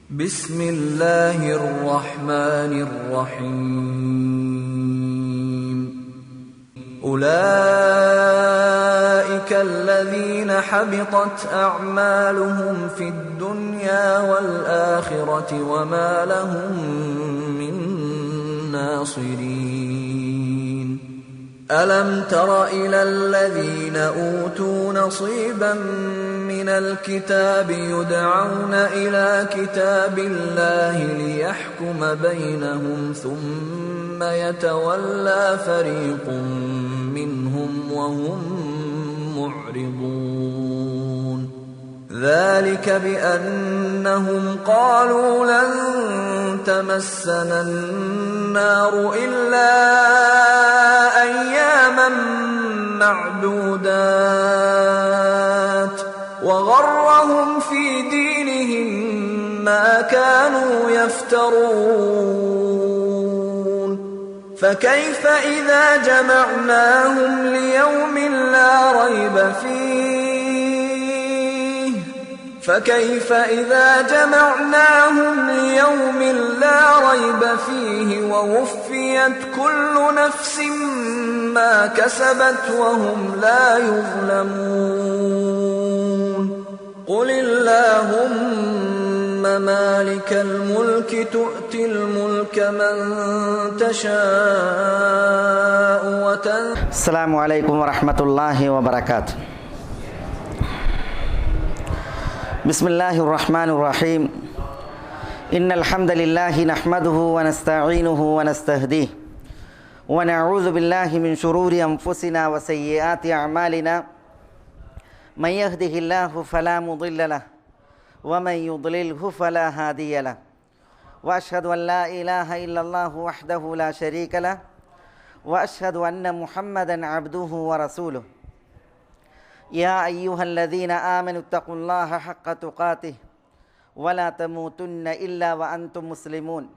بسم الله الرحمن الرحيم أولئك الذين حبطت أعمالهم في الدنيا والآخرة وما لهم من ناصرين ألم تر إلى الذين أوتوا نصيبا من الكتاب يدعون إلى كتاب الله ليحكم بينهم ثم يتولى فريق منهم وهم معرضون ذلك بأنهم قالوا لن تمسنا النار إلا أياما معدودات وغرهم في دينهم ما كانوا يفترون فكيف إذا جمعناهم ليوم لا ريب فيه ووفيت كل نفس ما كسبت وهم لا يظلمون قل اللهم مالك الملك تؤتي الملك من تشاء السلام عليكم ورحمة الله وبركاته. بسم الله الرحمن الرحيم. إن الحمد لله نحمده ونستعينه ونستهديه ونعوذ بالله من شرور أنفسنا وسيئات أعمالنا من يهده الله فلا مضل له ومن يضلله فلا هادي له وأشهد أن لا إله إلا الله وحده لا شريك له وأشهد أن محمدا عبده ورسوله يا أيها الذين آمنوا اتقوا الله حق تقاته ولا تموتن إلا وأنتم مسلمون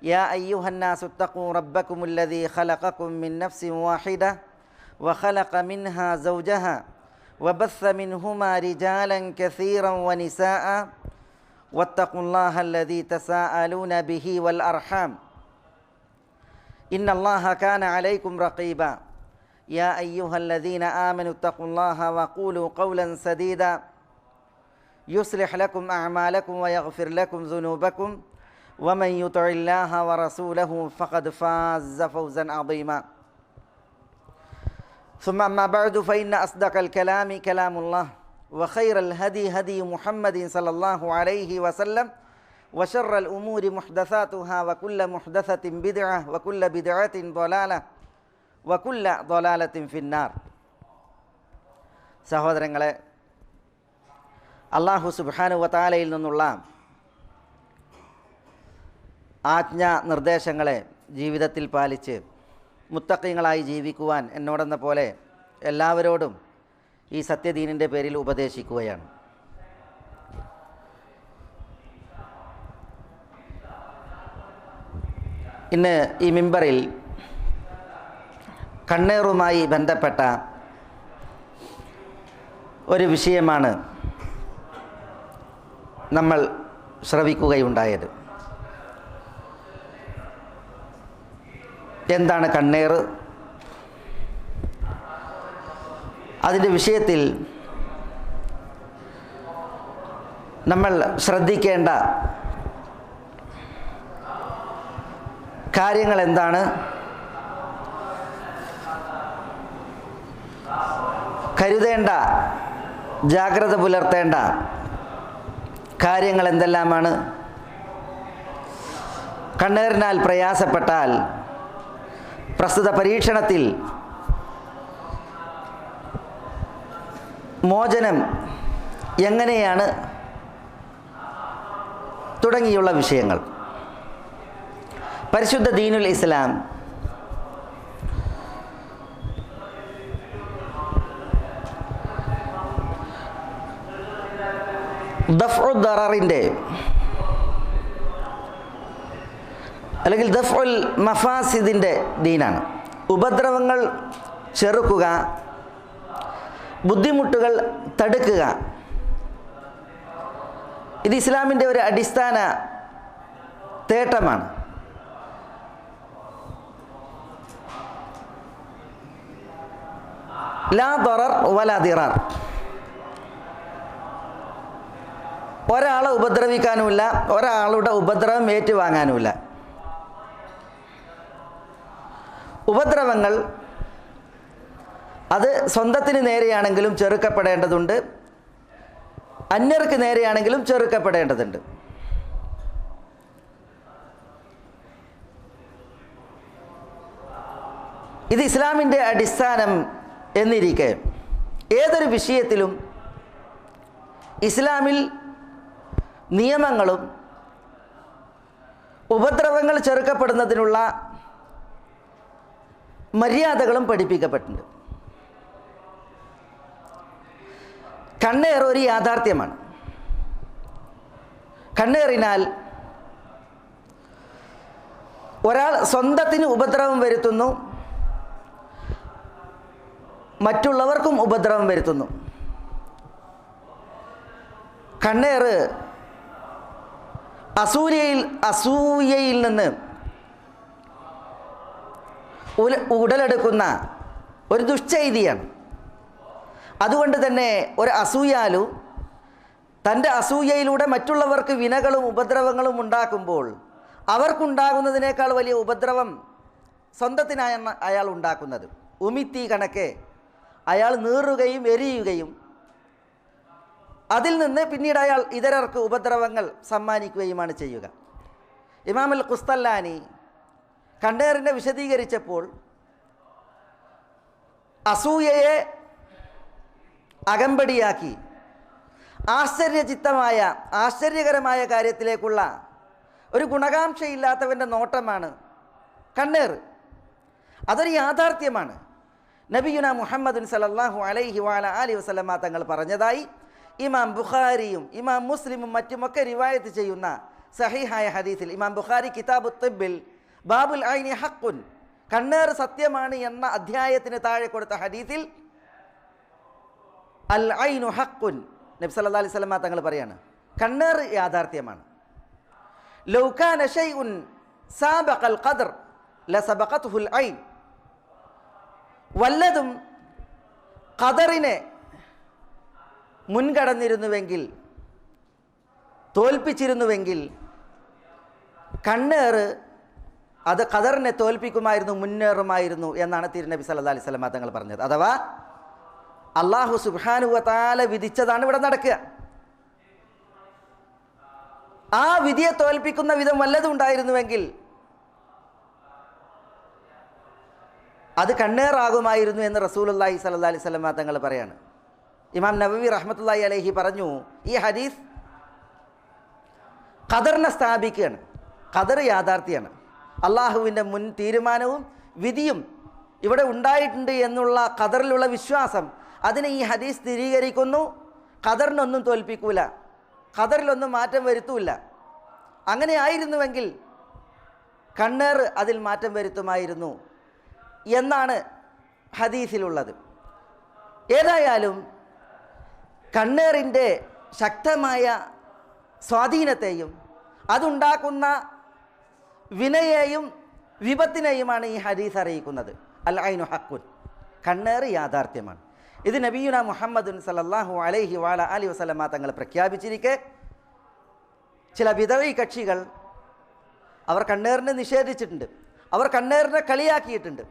يا أيها الناس اتقوا ربكم الذي خلقكم من نفس واحدة وخلق منها زوجها وبث منهما رجالا كثيرا ونساء واتقوا الله الذي تساءلون به والأرحام إن الله كان عليكم رقيبا يا أيها الذين آمنوا اتقوا الله وقولوا قولا سديدا يصلح لكم أعمالكم ويغفر لكم ذنوبكم ومن يطع الله ورسوله فقد فاز فوزا عظيما ثم أما بعد فإن أصدق الكلام كلام الله وخير الهدي هدي محمد صلى الله عليه وسلم وشر الأمور محدثاتها وكل محدثة بدعة وكل بدعة ضلالة وكل ضلالة في النار. സഹോദരങ്ങളെ, അല്ലാഹു സുബ്ഹാനഹു വ തആലയിൽ നിന്നുള്ള ആജ്ഞാ നിർദ്ദേശങ്ങളെ ജീവിതത്തിൽ പാലിച്ച് മുത്തഖീങ്ങളായി ജീവിക്കുവാൻ എന്നോടെന്ന പോലെ എല്ലാവരോടും ഈ സത്യദീനിൻ്റെ പേരിൽ ഉപദേശിക്കുകയാണ്. ഇന്ന് ഈ മിമ്പറിൽ കണ്ണേറുമായി ബന്ധപ്പെട്ട ഒരു വിഷയമാണ് നമ്മൾ ശ്രവിക്കുകയുണ്ടായത്. എന്താണ് കണ്ണേർ? അതിൻ്റെ വിഷയത്തിൽ നമ്മൾ ശ്രദ്ധിക്കേണ്ട കാര്യങ്ങൾ എന്താണ്? കരുതേണ്ട, ജാഗ്രത പുലർത്തേണ്ട കാര്യങ്ങൾ എന്തെല്ലാമാണ്? കണ്ണേറിനാൽ പ്രയാസപ്പെട്ടാൽ പ്രസ്തുത പരീക്ഷണത്തിൽ മോചനം എങ്ങനെയാണ് തുടങ്ങിയുള്ള വിഷയങ്ങൾ. പരിശുദ്ധ ദീനുൽ ഇസ്ലാം ദഫ്ഉ ദററിൻ്റെ അല്ലെങ്കിൽ ദഫ്ഉൽ മഫാസിദിൻ്റെ ദീനാണ്. ഉപദ്രവങ്ങൾ ചെറുക്കുക, ബുദ്ധിമുട്ടുകൾ തടുക്കുക, ഇത് ഇസ്ലാമിൻ്റെ ഒരു അടിസ്ഥാന തേട്ടമാണ്. ലാ ദറർ വലാ ദിറാർ. ഒരാളെ ഉപദ്രവിക്കാനുമില്ല, ഒരാളുടെ ഉപദ്രവം ഏറ്റുവാങ്ങാനുമില്ല. ഉപദ്രവങ്ങൾ അത് സ്വന്തത്തിന് നേരെയാണെങ്കിലും ചെറുക്കപ്പെടേണ്ടതുണ്ട്, അന്യർക്ക് നേരെയാണെങ്കിലും ചെറുക്കപ്പെടേണ്ടതുണ്ട്. ഇത് ഇസ്ലാമിൻ്റെ അടിസ്ഥാനം എന്നിരിക്കെ ഏതൊരു വിഷയത്തിലും ഇസ്ലാമിൽ നിയമങ്ങളും ഉപദ്രവങ്ങൾ ചെറുക്കപ്പെടുന്നതിനുള്ള മര്യാദകളും പഠിപ്പിക്കപ്പെട്ടിട്ടുണ്ട്. കണ്ണേർ ഒരു യാഥാർത്ഥ്യമാണ്. കണ്ണേറിനാൽ ഒരാൾ സ്വന്തത്തിന് ഉപദ്രവം വരുത്തുന്നു, മറ്റുള്ളവർക്കും ഉപദ്രവം വരുത്തുന്നു. കണ്ണേർ അസൂയയിൽ നിന്ന് ഉടലെടുക്കുന്ന ഒരു ദുഷ്ചെയ്തിയാണ്. അതുകൊണ്ട് തന്നെ ഒരു അസൂയാലു തൻ്റെ അസൂയയിലൂടെ മറ്റുള്ളവർക്ക് വിനകളും ഉപദ്രവങ്ങളും ഉണ്ടാക്കുമ്പോൾ അവർക്കുണ്ടാകുന്നതിനേക്കാൾ വലിയ ഉപദ്രവം സ്വന്തത്തിനായാണ് അയാൾ ഉണ്ടാക്കുന്നത്. ഉമിത്തി കണക്കെ അയാൾ നീറുകയും എരിയുകയും അതിൽ നിന്ന് പിന്നീട് അയാൾ ഇതരർക്ക് ഉപദ്രവങ്ങൾ സമ്മാനിക്കുകയുമാണ് ചെയ്യുക. ഇമാം അൽ ഖുസ്തല്ലാനി കണ്ണേറിനെ വിശദീകരിച്ചപ്പോൾ അസൂയയെ അകമ്പടിയാക്കി ആശ്ചര്യകരമായ കാര്യത്തിലേക്കുള്ള ഒരു ഗുണകാംക്ഷയില്ലാത്തവൻ്റെ നോട്ടമാണ് കണ്ണേർ. അതൊരു യാഥാർത്ഥ്യമാണ്. നബിയുന മുഹമ്മദ് സല്ലല്ലാഹു അലൈഹി വഅലൈഹി വസല്ലമ തങ്ങൾ പറഞ്ഞതായി ഇമാം ബുഖാരിയും ഇമാം മുസ്ലിമും മറ്റുമൊക്കെ റിവായത്ത് ചെയ്യുന്ന സഹീഹായ ഹദീസിൽ, ഇമാം ബുഖാരി കിതാബു തിബ്ബിൽ ബാബുൽ ഐനി ഹഖ്ഖുൻ, കണ്ണേർ സത്യമാണ് എന്ന അധ്യായത്തിന് താഴെ കൊടുത്ത ഹദീസിൽ അൽ ഐനു ഹഖ്ഖുൻ, നബി സല്ലല്ലാഹു അലൈഹി വസല്ലമ തങ്ങൾ പറയാണ് കണ്ണേർ യാഥാർത്ഥ്യമാണ്. ലൗ കാന ശൈഉൻ സാബഖൽ ഖദർ ലസബഖതുൽ ഐൻ, വല്ലതും ഖദറിനെ മുൻകടന്നിരുന്നുവെങ്കിൽ, തോൽപ്പിച്ചിരുന്നുവെങ്കിൽ കണ്ണേർ അത് ഖദറിനെ തോൽപ്പിക്കുമായിരുന്നു, മുന്നേറുമായിരുന്നു എന്നാണ് തിരുനബി സല്ലല്ലാഹു അലൈഹി വസല്ലമ തങ്ങൾ പറഞ്ഞത്. അഥവാ അല്ലാഹു സുബ്ഹാനഹു വ തആല വിധിച്ചതാണ് ഇവിടെ നടക്കുക. ആ വിധിയെ തോൽപ്പിക്കുന്ന വിധം വല്ലതും ഉണ്ടായിരുന്നുവെങ്കിൽ അത് കണ്ണേറാകുമായിരുന്നു എന്ന് റസൂലുള്ളാഹി സ്വല്ലല്ലാഹി അലൈഹി വസല്ലമ തങ്ങൾ പറയാണ്. ഇമാം നവവി റഹ്മത്തുള്ളാഹി അലൈഹി പറഞ്ഞു, ഈ ഹദീസ് ഖദറിനെ സ്ഥാപിക്കുകയാണ്. ഖദർ യാഥാർത്ഥ്യമാണ്. അള്ളാഹുവിൻ്റെ മുൻ തീരുമാനവും വിധിയും ഇവിടെ ഉണ്ടായിട്ടുണ്ട് എന്നുള്ള ഖദറിലുള്ള വിശ്വാസം, അതിനെ ഈ ഹദീസ് സ്ഥിരീകരിക്കുന്നു. ഖദറിനൊന്നും തോൽപ്പിക്കൂല, ഖദറിലൊന്നും മാറ്റം വരുത്തൂല. അങ്ങനെ ആയിരുന്നുവെങ്കിൽ കണ്ണേർ അതിൽ മാറ്റം വരുത്തുമായിരുന്നു എന്നാണ് ഹദീസിലുള്ളത്. ഏതായാലും കണ്ണേറിൻ്റെ ശക്തമായ സ്വാധീനത്തെയും അതുണ്ടാക്കുന്ന വിനയെയും വിപത്തിനെയുമാണ് ഈ ഹദീസ് അറിയിക്കുന്നത്. അൽ ഐനു ഹഖ്ഖുൻ, കണ്ണേർ യാഥാർത്ഥ്യമാണ്. ഇത് നബിയുന മുഹമ്മദ് സല്ലല്ലാഹു അലൈഹി വഅലൈഹി വസല്ലമ തങ്ങൾ പ്രഖ്യാപിച്ചിരിക്കെ ചില ബിദഈ കക്ഷികൾ അവർ കണ്ണേറിനെ നിഷേധിച്ചിട്ടുണ്ട്, അവർ കണ്ണേറിനെ കളിയാക്കിയിട്ടുണ്ട്.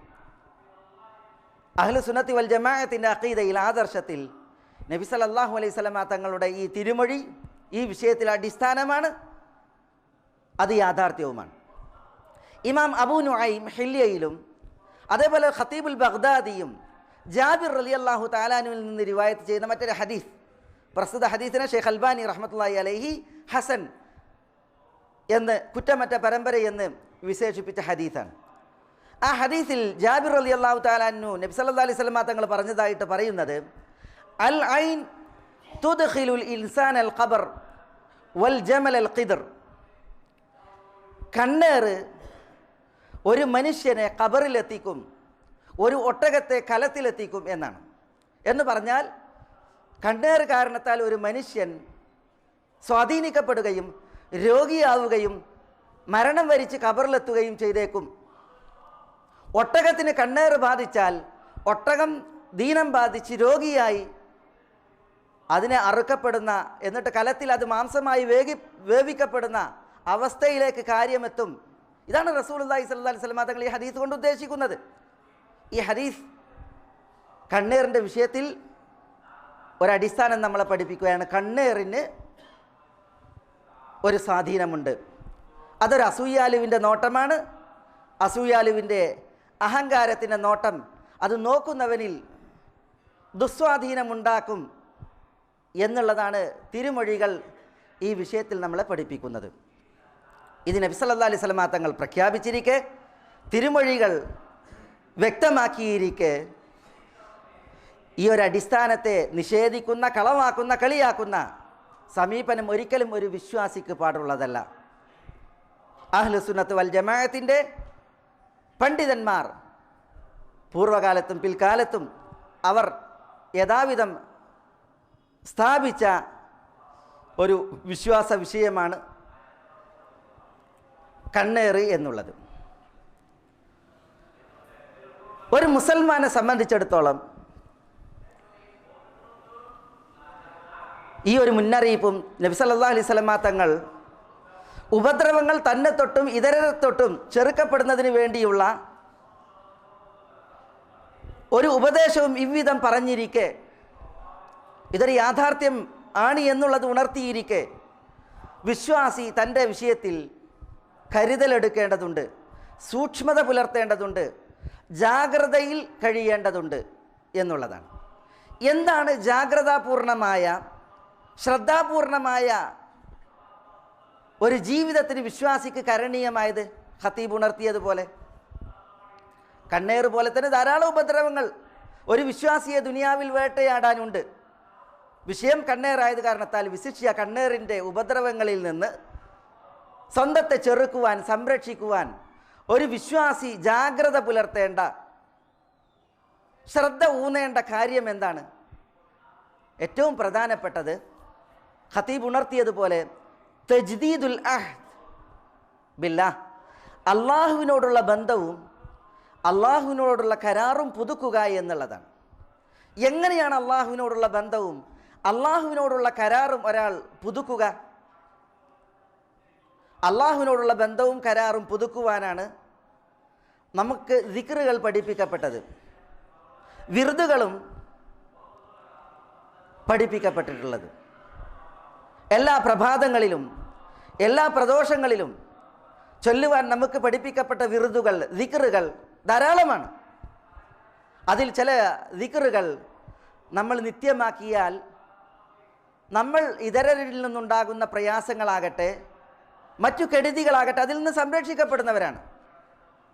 അഹ്ലു സുന്നത്തി വൽ ജമാഅത്തിൻ്റെ അഖീദയിൽ, ആദർശത്തിൽ നബി സല്ലല്ലാഹു അലൈഹി വസല്ലമ തങ്ങളുടെ ഈ തിരുമൊഴി ഈ വിഷയത്തിൽ അടിസ്ഥാനമാണ്, അത് യാഥാർത്ഥ്യവുമാണ്. ഇമാം അബൂ നുഐം ഹില്യയിലും അതേപോലെ ഖതീബുൽ ബഗ്ദാദിയും ജാബിർ റളിയല്ലാഹു തആലാനുവിൽ നിന്ന് റിവായത്ത് ചെയ്യുന്ന മറ്റൊരു ഹദീസ്, പ്രസ്തുത ഹദീസിനെ ഷെയ്ഖ് അൽബാനി റഹ്മത്തുള്ളാഹി അലൈഹി ഹസൻ എന്ന്, കുറ്റമറ്റ പരമ്പര എന്ന് വിശേഷിപ്പിച്ച ഹദീസാണ്. ആ ഹദീസിൽ ജാബിർ റളിയല്ലാഹു തആലാനു നബി സല്ലല്ലാഹു അലൈഹി വസല്ലമ തങ്ങൾ പറഞ്ഞതായിട്ട് പറയുന്നത്, അൽ ഐൻ തുദ്ഖിലുൽ ഇൻസാൻ അൽ ഖബർ വൽ ജമൽ അൽ ഖിദർ, കണ്ണേർ ഒരു മനുഷ്യനെ ഖബറിലെത്തിക്കും, ഒരു ഒട്ടകത്തെ കലത്തിലെത്തിക്കും എന്നാണ്. എന്ന് പറഞ്ഞാൽ കണ്ണേർ കാരണത്താൽ ഒരു മനുഷ്യൻ സ്വാധീനിക്കപ്പെടുകയും രോഗിയാവുകയും മരണം വരിച്ച് ഖബറിലെത്തുകയും ചെയ്തേക്കും. ഒട്ടകത്തിന് കണ്ണേറ് ബാധിച്ചാൽ ഒട്ടകം ദീനം ബാധിച്ച് രോഗിയായി അതിനെ അറുക്കപ്പെടുന്ന, എന്നിട്ട് കലത്തിൽ അത് മാംസമായി വേവിക്കപ്പെടുന്ന അവസ്ഥയിലേക്ക് കാര്യമെത്തും. ഇതാണ് റസൂലുള്ളാഹി സ്വല്ലല്ലാഹി അലൈഹി വസല്ലം തങ്ങൾ ഈ ഹദീസ് കൊണ്ട് ഉദ്ദേശിക്കുന്നത്. ഈ ഹദീസ് കണ്ണേറിൻ്റെ വിഷയത്തിൽ ഒരടിസ്ഥാനം നമ്മളെ പഠിപ്പിക്കുകയാണ്. കണ്ണേറിന് ഒരു സ്വാധീനമുണ്ട്. അതൊരു അസൂയാലുവിൻ്റെ നോട്ടമാണ്. അസൂയാലുവിൻ്റെ അഹങ്കാരത്തിൻ്റെ നോട്ടം അത് നോക്കുന്നവനിൽ ദുസ്വാധീനമുണ്ടാക്കും എന്നുള്ളതാണ് തിരുമൊഴികൾ ഈ വിഷയത്തിൽ നമ്മളെ പഠിപ്പിക്കുന്നത്. ഇത് നബി സല്ലല്ലാഹു അലൈഹി വസല്ലം തങ്ങൾ പ്രഖ്യാപിച്ചിരിക്കെ, തിരുമൊഴികൾ വ്യക്തമാക്കിയിരിക്കെ, ഈ ഒരു അടിസ്ഥാനത്തെ നിഷേധിക്കുന്ന, കളവാക്കുന്ന, കളിയാക്കുന്ന സമീപനം ഒരിക്കലും ഒരു വിശ്വാസിക്ക് പാടുള്ളതല്ല. അഹ്ലുസുന്നത്ത് വൽ ജമാഅത്തിൻ്റെ പണ്ഡിതന്മാർ പൂർവകാലത്തും പിൽക്കാലത്തും അവർ യഥാവിധം സ്ഥാപിച്ച ഒരു വിശ്വാസ വിഷയമാണ് കണ്ണേറ് എന്നുള്ളത്. ഒരു മുസൽമാനെ സംബന്ധിച്ചിടത്തോളം ഈ ഒരു മുന്നറിയിപ്പും നബി സല്ലല്ലാഹു അലൈഹി വസല്ലം തങ്ങൾ ഉപദ്രവങ്ങൾ തന്നെ തൊട്ടും ഇതരരെ തൊട്ടും ചെറുക്കപ്പെടുന്നതിന് വേണ്ടിയുള്ള ഒരു ഉപദേശവും ഇவ்விധം പറഞ്ഞിരിക്കെ, ഇതൊരു യാഥാർത്ഥ്യം ആണ് എന്നുള്ളത് ഉണർത്തിയിരിക്കെ, വിശ്വാസി തൻ്റെ വിഷയത്തിൽ കരുതലെടുക്കേണ്ടതുണ്ട്, സൂക്ഷ്മത പുലർത്തേണ്ടതുണ്ട്, ജാഗ്രതയിൽ കഴിയേണ്ടതുണ്ട് എന്നുള്ളതാണ്. എന്താണ് ജാഗ്രതാപൂർണമായ, ശ്രദ്ധാപൂർണമായ ഒരു ജീവിതത്തിന് വിശ്വാസിക്ക് കരണീയമായത്? ഖതീബ് ഉണർത്തിയതുപോലെ കണ്ണേറ് പോലെ തന്നെ ധാരാളം ഉപദ്രവങ്ങൾ ഒരു വിശ്വാസിയെ ദുനിയാവിൽ വേട്ടയാടാനുണ്ട്. വിഷയം കണ്ണേറായത് കാരണത്താൽ വിശിഷ്യ കണ്ണേറിൻ്റെ ഉപദ്രവങ്ങളിൽ നിന്ന് സ്വന്തത്തെ ചെറുക്കുവാൻ, സംരക്ഷിക്കുവാൻ ഒരു വിശ്വാസി ജാഗ്രത പുലർത്തേണ്ട, ശ്രദ്ധ ഊന്നേണ്ട കാര്യം എന്താണ്? ഏറ്റവും പ്രധാനപ്പെട്ടത് ഖതീബ് ഉണർത്തിയതുപോലെ തജ്ദീദുൽ അഹ്ദ് ബില്ലാഹ്, അള്ളാഹുവിനോടുള്ള ബന്ധവും അള്ളാഹുവിനോടുള്ള കരാറും പുതുക്കുക എന്നുള്ളതാണ്. എങ്ങനെയാണ് അള്ളാഹുവിനോടുള്ള ബന്ധവും അള്ളാഹുവിനോടുള്ള കരാറും ഒരാൾ പുതുക്കുക? അള്ളാഹുവിനോടുള്ള ബന്ധവും കരാറും പുതുക്കുവാനാണ് നമുക്ക് ദിക്റുകൾ പഠിപ്പിക്കപ്പെട്ടത്, വിർദുകളും പഠിപ്പിക്കപ്പെട്ടിട്ടുള്ളത്. എല്ലാ പ്രഭാതങ്ങളിലും എല്ലാ പ്രദോഷങ്ങളിലും ചൊല്ലുവാൻ നമുക്ക് പഠിപ്പിക്കപ്പെട്ട വിർദുകൾ, ദിക്റുകൾ ധാരാളമാണ്. അതിൽ ചില ദിക്റുകൾ നമ്മൾ നിത്യമാക്കിയാൽ നമ്മൾ ഇതരരിൽ നിന്നുണ്ടാകുന്ന പ്രയാസങ്ങളാകട്ടെ മറ്റു കെടുതികളാകട്ടെ അതിൽ നിന്ന് സംരക്ഷിക്കപ്പെടുന്നവരാണ്.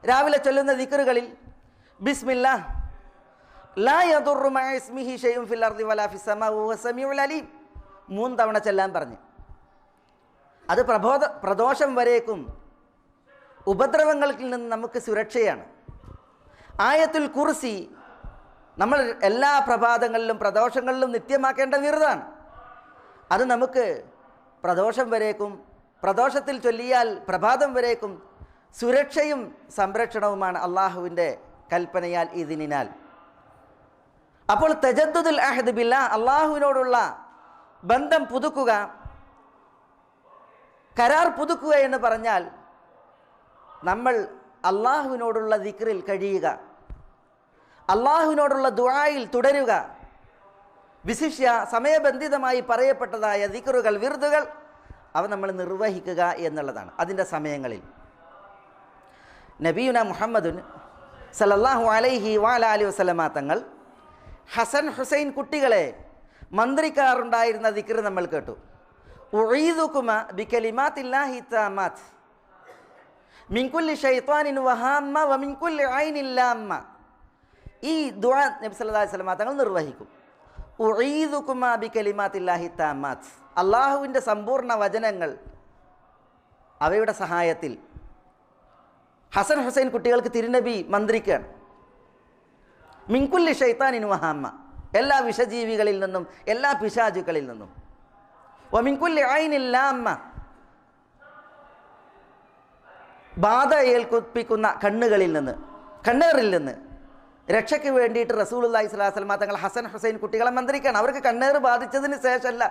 രാവിലെ ചൊല്ലുന്ന ദിക്റുകളിൽ ബിസ്മില്ലാഹ് ലാ യദുറു മഅ ഇസ്മിഹി ശൈഉൻ ഫിൽ അർദി വലാ ഫിസ് സമാഇ വഹുവ സമീഉൽ അലീം 3 തവണ ചെല്ലാൻ പറഞ്ഞു. അത് പ്രദോഷം വരേക്കും ഉപദ്രവങ്ങളിൽ നിന്ന് നമുക്ക് സുരക്ഷയാണ്. ആയത്തുൽ കുർസി നമ്മൾ എല്ലാ പ്രഭാതങ്ങളിലും പ്രദോഷങ്ങളിലും നിത്യമാക്കേണ്ട വിർദാണ്. അത് നമുക്ക് പ്രദോഷം വരേക്കും, പ്രദോഷത്തിൽ ചൊല്ലിയാൽ പ്രഭാതം വരേക്കും സുരക്ഷയും സംരക്ഷണവുമാണ് അള്ളാഹുവിൻ്റെ കൽപ്പനയാൽ, ഇതിനാൽ. അപ്പോൾ തജദ്ദുദുൽ അഹ്ദ് ബില്ലാഹ്, അള്ളാഹുവിനോടുള്ള ബന്ധം പുതുക്കുക, കരാർ പുതുക്കുക എന്ന് പറഞ്ഞാൽ നമ്മൾ അള്ളാഹുവിനോടുള്ള ദിക്റിൽ കഴിയുക, അള്ളാഹുവിനോടുള്ള ദുആയിൽ തുടരുക, വിശിഷ്യ സമയബന്ധിതമായി പറയപ്പെട്ടതായ ദിക്റുകൾ, വിർദുകൾ അവ നമ്മൾ നിർവഹിക്കുക എന്നുള്ളതാണ്. അതിൻ്റെ സമയങ്ങളിൽ നബിയുന മുഹമ്മദുൻ സല്ലല്ലാഹു അലൈഹി വഅലൈഹി വസല്ലമ തങ്ങൾ ഹസൻ ഹുസൈൻ കുട്ടികളെ മന്ത്രിക്കാറുണ്ടായിരുന്ന ദിക്ർ നമ്മൾ കേട്ടു. ഉഈദുകുമ ബികലിമാത്തില്ലാഹി തആമാത്ത് മിൻ കുല്ലി ശൈത്വാനിൻ വഹാമ്മ വമിൻ കുല്ലി ഐനിൻ ലാമ്മ. ഈ ദുആ നബി സല്ലല്ലാഹു അലൈഹി വസല്ലമ തങ്ങൾ നിർവഹിക്കും. ഉഈദുകുമ ബികലിമാത്തില്ലാഹി തആമാത്ത്, അള്ളാഹുവിൻ്റെ സമ്പൂർണ്ണ വചനങ്ങൾ അവയുടെ സഹായത്തിൽ ഹസൻ ഹുസൈൻ കുട്ടികൾക്ക് തിരുനബി മന്ത്രിക്കുകയാണ്. മിൻ കുല്ലി ശൈത്താനിൻ വഹാമ്മ, എല്ലാ വിഷജീവികളിൽ നിന്നും എല്ലാ പിശാചുക്കളിൽ നിന്നും, വമിൻ കുല്ലി ഐനിൻ ലാമ്മ, ബാധ ഏൽപ്പിക്കുന്ന കണ്ണേറിൽ നിന്ന് രക്ഷയ്ക്ക് വേണ്ടിയിട്ട് റസൂലുള്ളാഹി സ്വല്ലല്ലാഹു അലൈഹി വസല്ലം തങ്ങൾ ഹസൻ ഹുസൈൻ കുട്ടികളെ മന്ത്രിക്കുകയാണ്. അവർക്ക് കണ്ണേറ് ബാധിച്ചതിന് ശേഷമല്ല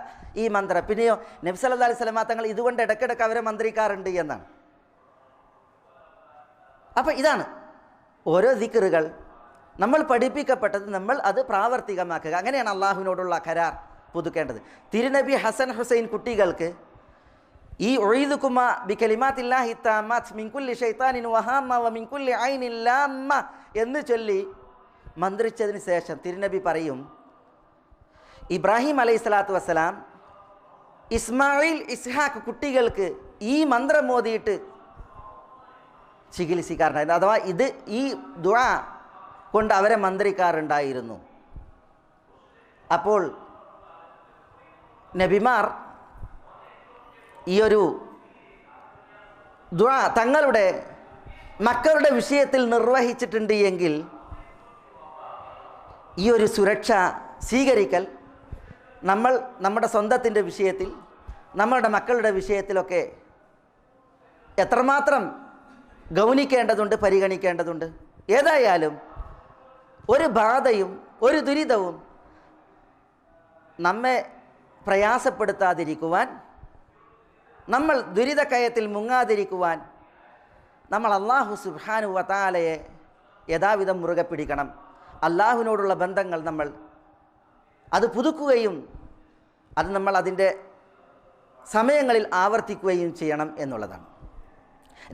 ഈ മന്ത്രം. പിന്നെയോ നബി സല്ലല്ലാഹു അലൈഹി വസല്ലം തങ്ങൾ ഇതുകൊണ്ട് ഇടയ്ക്കിടയ്ക്ക് അവരെ മന്ത്രിക്കാറുണ്ട് എന്നാണ്. അപ്പോൾ ഇതാണ് ഓരോ ദിക്റുകൾ നമ്മൾ പഠിപ്പിക്കപ്പെട്ടത്, നമ്മൾ അത് പ്രാവർത്തികമാക്കുക. അങ്ങനെയാണ് അള്ളാഹുവിനോടുള്ള കരാർ പുതുക്കേണ്ടത്. തിരുനബി ഹസൻ ഹുസൈൻ കുട്ടികൾക്ക് ഈ ഉഈദുകുമ ബികലിമാത്തില്ലാഹി തമ്മാത്ത് മിൻ കുല്ലി ശൈത്താനിൻ വഹാമ്മ വമിൻ കുല്ലി ഐനിൻ ലാമ്മ എന്ന് ചൊല്ലി മന്ത്രിച്ചതിന് ശേഷം തിരുനബി പറയും, ഇബ്രാഹിം അലൈഹിസ്സലാത്തു വസ്സലാം ഇസ്മായിൽ ഇസ്ഹാഖ് കുട്ടികൾക്ക് ഈ മന്ത്രം ഓതിയിട്ട് ചികിത്സിക്കാറുണ്ടായിരുന്നു. അഥവാ ഈ ദുആ കൊണ്ട് അവരെ മന്ത്രിക്കാറുണ്ടായിരുന്നു. അപ്പോൾ നബിമാർ ഈ ഒരു ദുആ തങ്ങളുടെ മക്കളുടെ വിഷയത്തിൽ നിർവഹിച്ചിട്ടുണ്ട് എങ്കിൽ ഈ ഒരു സുരക്ഷ സ്വീകരിക്കൽ നമ്മൾ നമ്മുടെ സ്വന്തത്തിൻ്റെ വിഷയത്തിൽ, നമ്മളുടെ മക്കളുടെ വിഷയത്തിലൊക്കെ എത്രമാത്രം ഗൗനിക്കേണ്ടതുണ്ട്, പരിഗണിക്കേണ്ടതുണ്ട്. ഏതായാലും ഒരു ബാധയും ഒരു ദുരിതവും നമ്മെ പ്രയാസപ്പെടുത്താതിരിക്കുവാൻ, നമ്മൾ ദുരിതക്കയത്തിൽ മുങ്ങാതിരിക്കുവാൻ നമ്മൾ അല്ലാഹു സുബ്ഹാനഹു വ തആലയെ യഥാവിധം മുറുകെ പിടിക്കണം. അല്ലാഹുവിനോടുള്ള ബന്ധങ്ങൾ നമ്മൾ അത് പുതുക്കുകയും അത് നമ്മൾ അതിൻ്റെ സമയങ്ങളിൽ ആവർത്തിക്കുകയും ചെയ്യണം എന്നുള്ളതാണ്.